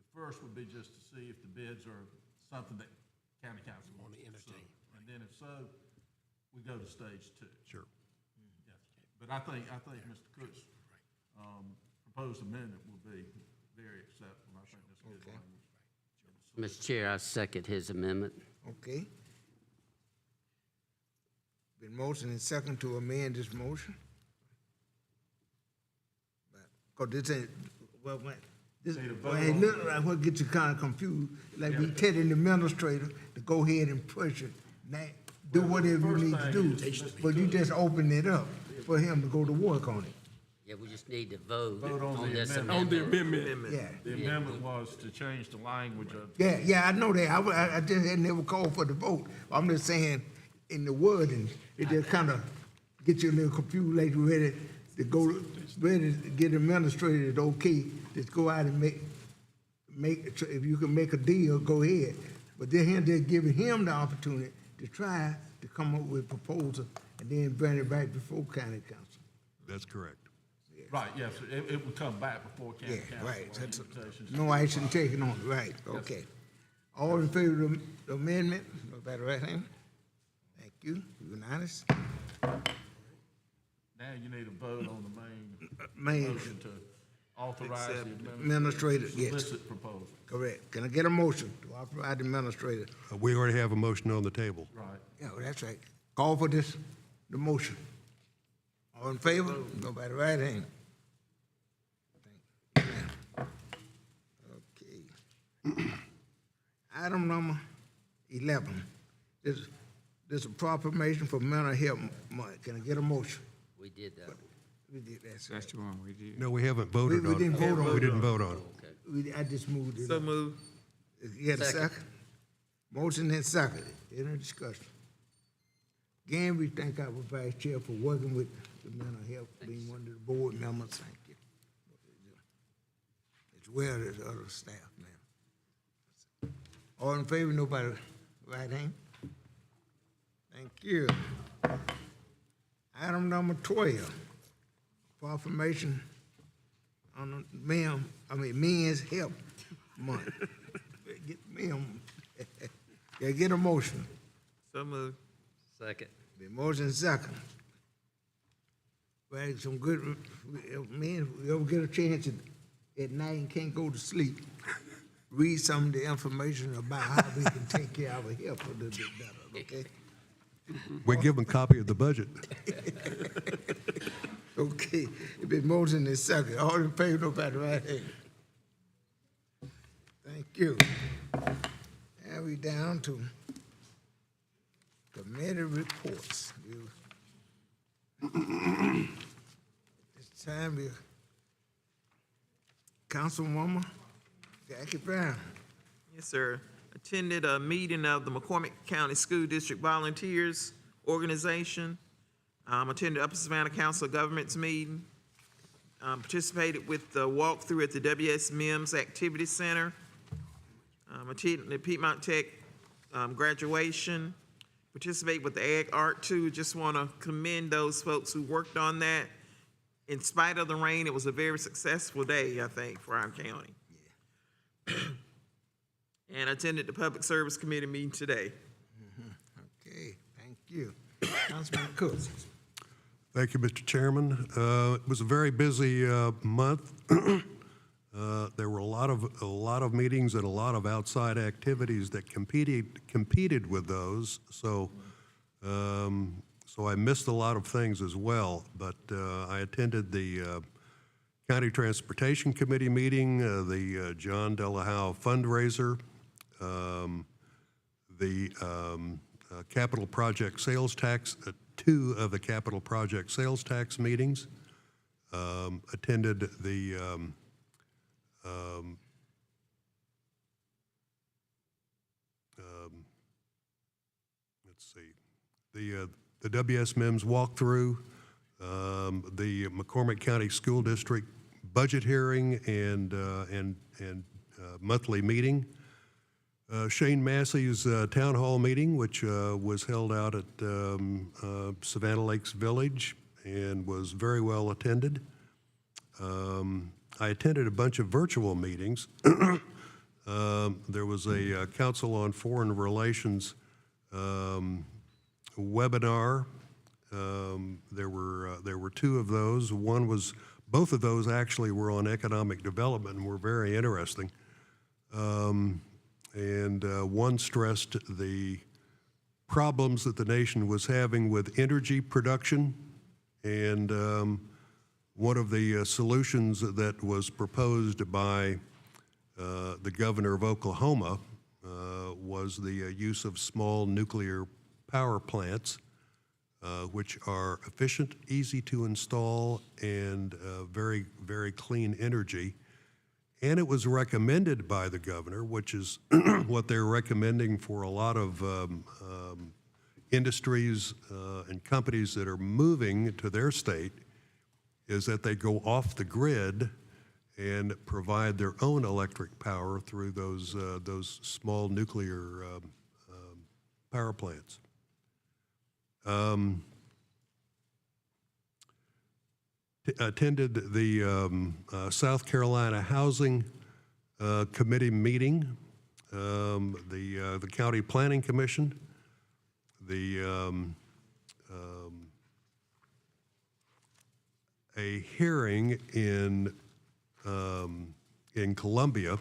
the first would be just to see if the bids are something that county council wants to entertain. And then if so, we go to stage 2. Sure. Yeah. But I think Mr. Cook's proposed amendment will be very acceptable. I think that's good language. Mr. Chair, I second his amendment. Okay. Been motion and second to amend this motion. Cause this ain't, well, man, this, well, it look like what gets you kinda confused, like we telling the administrator to go ahead and push it, now, do whatever you need to do, but you just open it up for him to go to work on it. Yeah, we just need to vote Vote on on the this amendment. On the amendment. amendment. Yeah, The amendment was to change the language of, yeah, I know that, I just had never called for the vote, I'm just saying, in the wording, it just kinda get you a little confused, like you ready to go, ready to get administrated, okay, just go out and make, if you can make a deal, go ahead. But then here they're giving him the opportunity to try to come up with a proposal and then bring it back before county council. That's correct. right, yes, it would come back before Yeah, county council. right, on that's, invitations. no action taken on it, right, okay. All in favor of the amendment, nobody right hand? Thank you, unanimous. Now you need a vote on the Main motion to authorize the administrator, administrator to yes, solicit proposal. correct. Can I get a motion to authorize the administrator? We already have a motion on the table. Right. Yeah, well, that's right. Call for this, the motion. All in favor? Nobody right hand. Okay. Item number 11. This is a proclamation for mental health month. Can I get a motion? We did that. We did that. That's the one we did. No, we haven't voted We on it. didn't vote on it. We didn't vote on it. Okay. I just moved it. So up. move. You had a Second. second? Motion and second. Any discussion? Again, we thank our vice chair for working with the mental health, being one of the board members. Thank you. As well as the other staff, man. All in favor, nobody right hand? Thank you. Item number 12, proclamation on the Men's Health Month. Get a motion. So move. Second. The motion second. Well, some good, men, we ever get a chance at night and can't go to sleep, read some of the information about how we can take care of our health a little bit better, okay? We give them a copy of the budget. Okay, the motion is second. All in favor, nobody right hand. Thank you. Now we down to committee reports. This time we, Councilwoman Jackie Brown. Yes, sir. Attended a meeting of the McCormick County School District Volunteers Organization. Attended Upper Savannah Council of Governments meeting. Participated with the walkthrough at the W.S. Mims Activity Center. Attended the Piedmont Tech graduation. Participate with the Ag Art too. Just want to commend those folks who worked on that. In spite of the rain, it was a very successful day, I think, for our county. And attended the Public Service Committee meeting today. Okay, thank you. Councilman Cook. Thank you, Mr. Chairman. It was a very busy month. There were a lot of meetings and a lot of outside activities that competed with those. So I missed a lot of things as well. But I attended the County Transportation Committee meeting, the John Delahowe fundraiser, the capital project sales tax, two of the capital project sales tax meetings, attended the let's see, the W.S. Mims walkthrough, the McCormick County School District budget hearing and monthly meeting. Shane Massey's town hall meeting, which was held out at Savannah Lakes Village and was very well attended. I attended a bunch of virtual meetings. There was a Council on Foreign Relations webinar. There were two of those. Both of those actually were on economic development and were very interesting. One stressed the problems that the nation was having with energy production, and one of the solutions that was proposed by the governor of Oklahoma was the use of small nuclear power plants, which are efficient, easy to install, and very, very clean energy. And it was recommended by the governor, which is what they're recommending for a lot of industries and companies that are moving to their state, is that they go off the grid and provide their own electric power through those small nuclear power plants. Attended the South Carolina Housing Committee meeting, the County Planning Commission, a hearing in Columbia.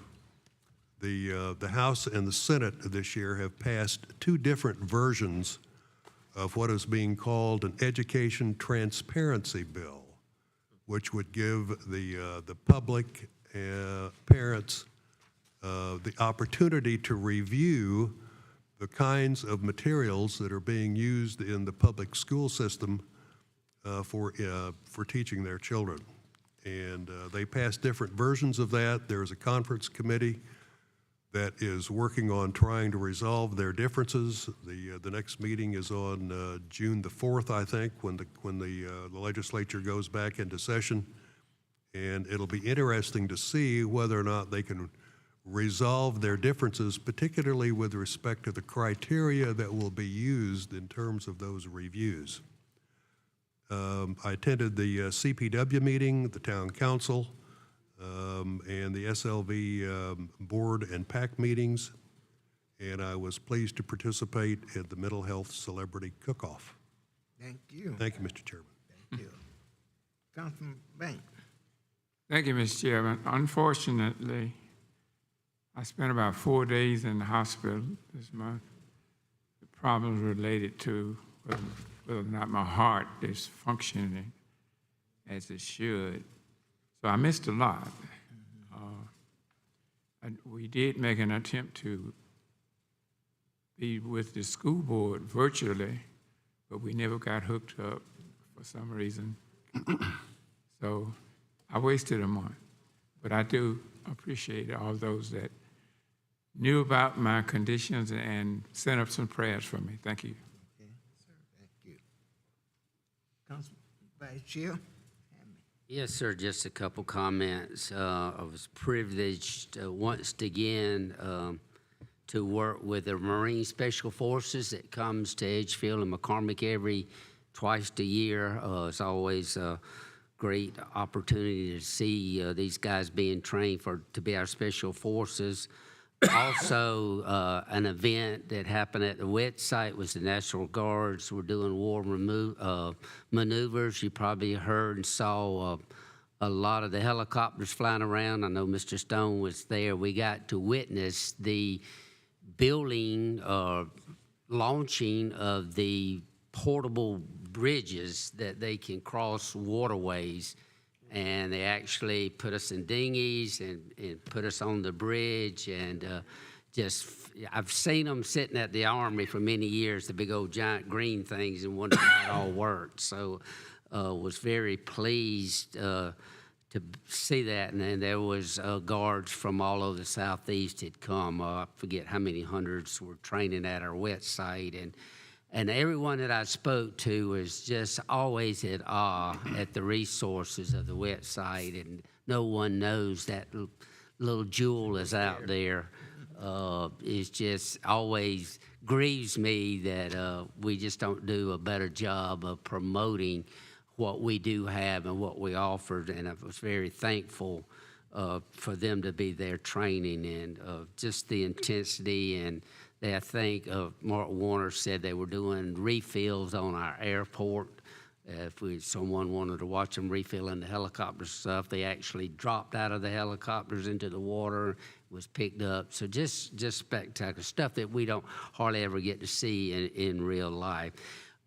The House and the Senate this year have passed two different versions of what is being called an education transparency bill, which would give the public, parents, the opportunity to review the kinds of materials that are being used in the public school system for teaching their children. And they passed different versions of that. There's a conference committee that is working on trying to resolve their differences. The next meeting is on June the 4th, I think, when the legislature goes back into session. And it'll be interesting to see whether or not they can resolve their differences, particularly with respect to the criteria that will be used in terms of those reviews. I attended the CPW meeting, the town council, and the SLV board and PAC meetings, and I was pleased to participate in the Mental Health Celebrity Cook-Off. Thank you. Thank you, Mr. Chairman. Thank you. Councilman Banks. Thank you, Mr. Chairman. Unfortunately, I spent about 4 days in the hospital this month. The problems related to whether or not my heart is functioning as it should. So I missed a lot. We did make an attempt to be with the school board virtually, but we never got hooked up for some reason. So I wasted a month. But I do appreciate all those that knew about my conditions and sent up some prayers for me. Thank you. Okay, sir. Thank you. Councilman Vice Chair. Yes, sir, just a couple comments. I was privileged once again to work with the Marine Special Forces that comes to Edgefield and McCormick twice a year. It's always a great opportunity to see these guys being trained to be our special forces. Also, an event that happened at the wet site was the National Guards were doing war maneuvers. You probably heard and saw a lot of the helicopters flying around. I know Mr. Stone was there. We got to witness the building or launching of the portable bridges that they can cross waterways. And they actually put us in dinghies and put us on the bridge. And I've seen them sitting at the Armory for many years, the big old giant green things, and wondered how it all worked. So was very pleased to see that. And then there was guards from all over the Southeast had come. I forget how many hundreds were training at our wet site. And everyone that I spoke to was just always at awe at the resources of the wet site, and no one knows that little jewel is out there. It just always grieves me that we just don't do a better job of promoting what we do have and what we offered, and I was very thankful for them to be there training and just the intensity. And I think Mark Warner said they were doing refills on our airport. If someone wanted to watch them refilling the helicopter stuff, they actually dropped out of the helicopters into the water, was picked up. So just spectacular stuff that we don't hardly ever get to see in real life.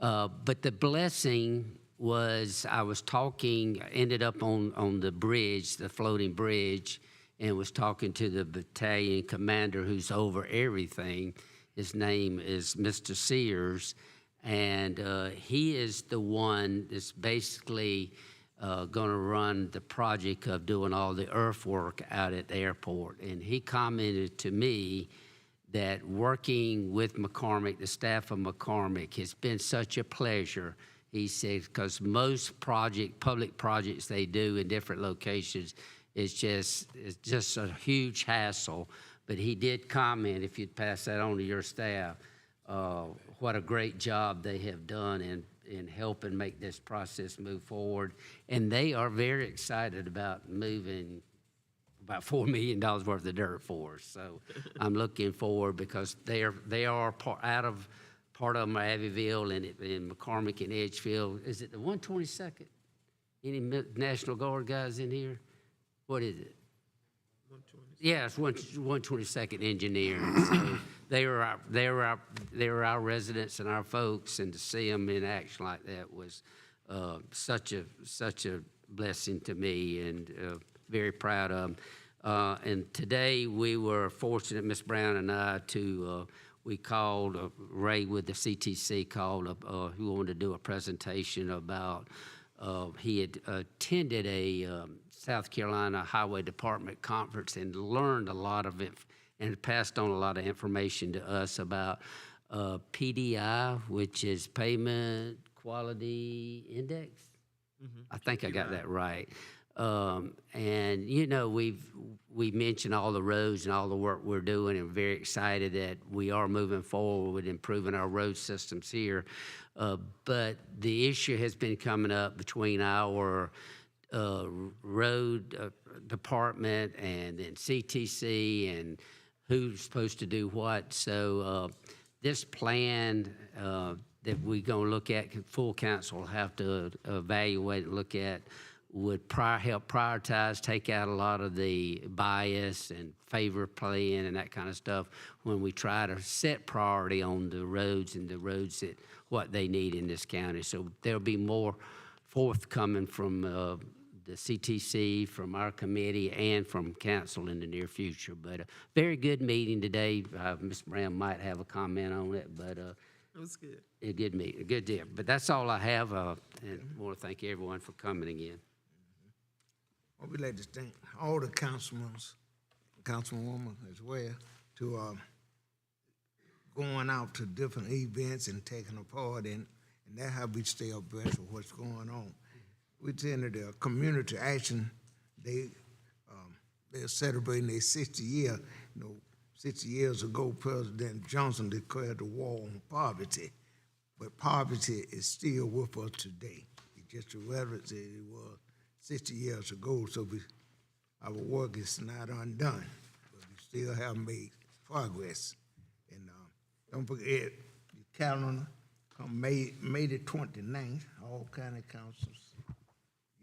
But the blessing was I was talking, ended up on the bridge, the floating bridge, and was talking to the battalion commander who's over everything. His name is Mr. Sears, and he is the one that's basically going to run the project of doing all the earthwork out at the airport. And he commented to me that working with McCormick, the staff of McCormick, has been such a pleasure. He said, because most public projects they do in different locations, it's just a huge hassle. But he did comment, if you'd pass that on to your staff, what a great job they have done in helping make this process move forward. And they are very excited about moving about $4 million worth of dirt for us. So I'm looking forward because they are part of them are Abbeville and McCormick and Edgefield. Is it the 122nd? Any National Guard guys in here? What is it? Yeah, it's 122nd Engineering. So they were our residents and our folks, and to see them in action like that was such a blessing to me, and very proud of them. And today we were fortunate, Ms. Brown and I, we called Ray with the CTC called who wanted to do a presentation about. He had attended a South Carolina Highway Department conference and learned a lot of it and passed on a lot of information to us about PDI, which is Pavement Quality Index. I think I got that right. And you know, we mentioned all the roads and all the work we're doing, and very excited that we are moving forward with improving our road systems here. But the issue has been coming up between our road department and then CTC and who's supposed to do what. So this plan that we're going to look at, full council will have to evaluate and look at, would help prioritize, take out a lot of the bias and favor playing and that kind of stuff when we try to set priority on the roads and the roads that what they need in this county. So there'll be more forthcoming from the CTC, from our committee, and from council in the near future. But a very good meeting today. Ms. Brown might have a comment on it, but It was good. a good meeting, a good deal. But that's all I have, and I want to thank everyone for coming again. Well, we'd like to thank all the councilwoman as well to going out to different events and taking a part in, and that's how we stay abreast of what's going on. We attended a community action. They're celebrating their 60th year. 60 years ago, President Johnson declared the war on poverty, but poverty is still with us today. It's just a reference that it was 60 years ago, so our work is not undone, but we still have made progress. And don't forget, the calendar come May the 29th, all county councils,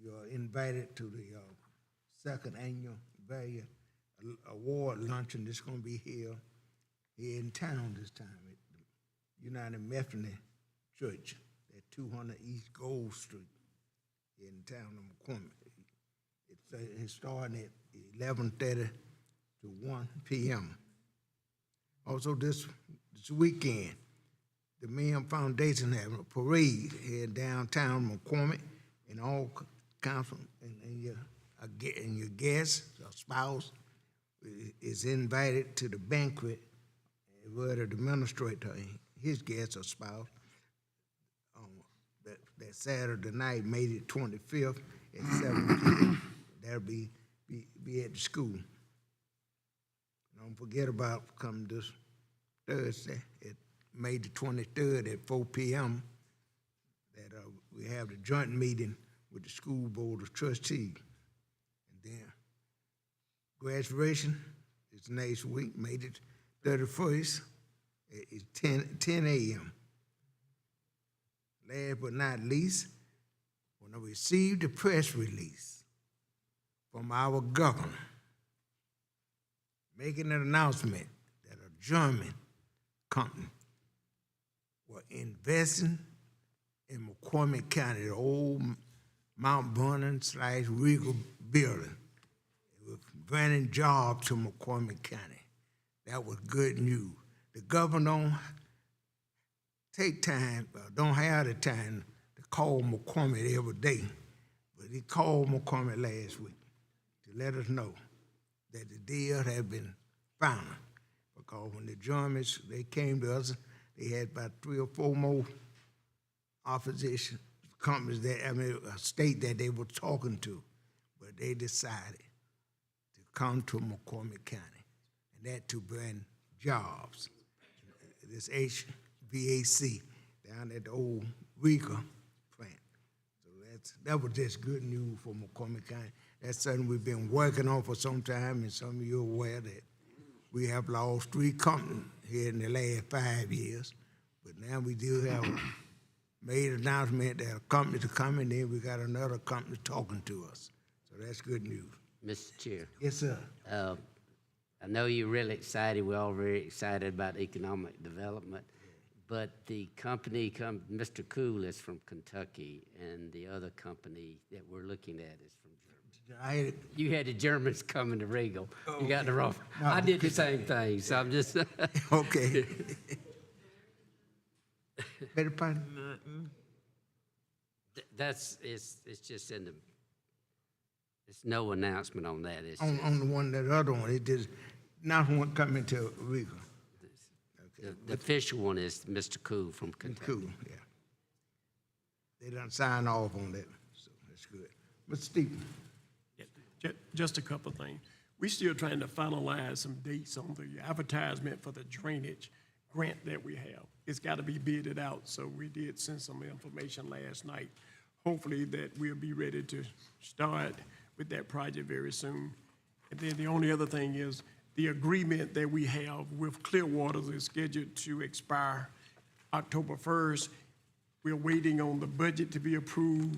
you are invited to the second annual value award luncheon. That's going to be here in town this time at the United Methodist Church at 200 East Gold Street in the town of McCormick. It's starting at 11:30 to 1 p.m. Also this weekend, the Mim Foundation having a parade here in downtown McCormick, and all council and your guests, or spouse, is invited to the banquet where the administrator and his guests or spouse that Saturday night, May the 25th at 7 p.m. That'll be at the school. Don't forget about coming this Thursday at May the 23rd at 4 p.m. that we have the joint meeting with the school board of trustees. And then graduation is next week, May the 31st at 10 a.m. Last but not least, when I received the press release from our governor making an announcement that a German company were investing in McCormick County, the old Mount Vernon/Regal building. It was bringing jobs to McCormick County. That was good news. The governor don't take time, don't have the time to call McCormick every day, but he called McCormick last week to let us know that the deal had been found. Because when the Germans, they came to us, they had about 3 or 4 more opposition companies a state that they were talking to, but they decided to come to McCormick County, and that to bring jobs. This HVAC down at the old Rika plant. So that was just good news for McCormick County. That's something we've been working on for some time, and some of you are aware that we have lost 3 companies here in the last 5 years, but now we do have made an announcement that a company to come, and then we got another company talking to us. So that's good news. Mr. Chair, Yes, sir. I know you're really excited. We're all very excited about economic development. But the company, Mr. Cool is from Kentucky, and the other company that we're looking at is from Germany. You had the Germans coming to Regal. You got the wrong. No, I did the same thing, so I'm just. Okay. Better pardon? It's just in the. It's no announcement on that. It's On just, the one, that other one, it just, not one coming to Riga. the official one is Mr. Cool from Kentucky. Cool, yeah. They done sign off on that, so that's good. Mr. Stevens? Just a couple of things. We're still trying to finalize some dates on the advertisement for the drainage grant that we have. It's got to be bidded out, so we did send some information last night. Hopefully that we'll be ready to start with that project very soon. And then the only other thing is the agreement that we have with Clearwater is scheduled to expire October 1st. We're waiting on the budget to be approved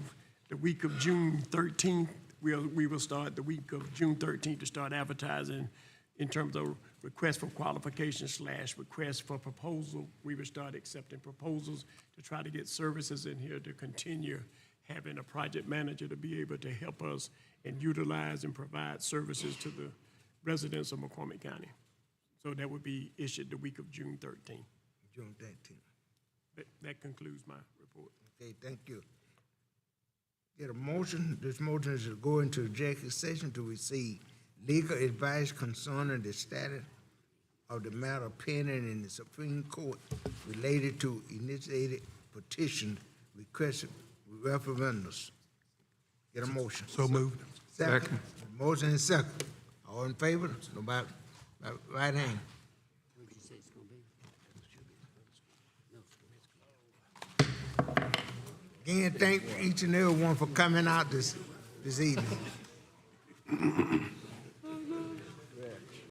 the week of June 13th. We will start the week of June 13th to start advertising in terms of request for qualifications / request for proposal. We will start accepting proposals to try to get services in here to continue having a project manager to be able to help us and utilize and provide services to the residents of McCormick County. So that would be issued the week of June 13th. June 13th. That concludes my report. Okay, thank you. Get a motion. This motion is to go into executive session to receive legal advice concerning the status of the matter pending in the Supreme Court related to initiated petition requested referendums. Get a motion. So moved. Second. Motion and second. All in favor? Nobody, right hand. Again, thank each and every one for coming out this evening.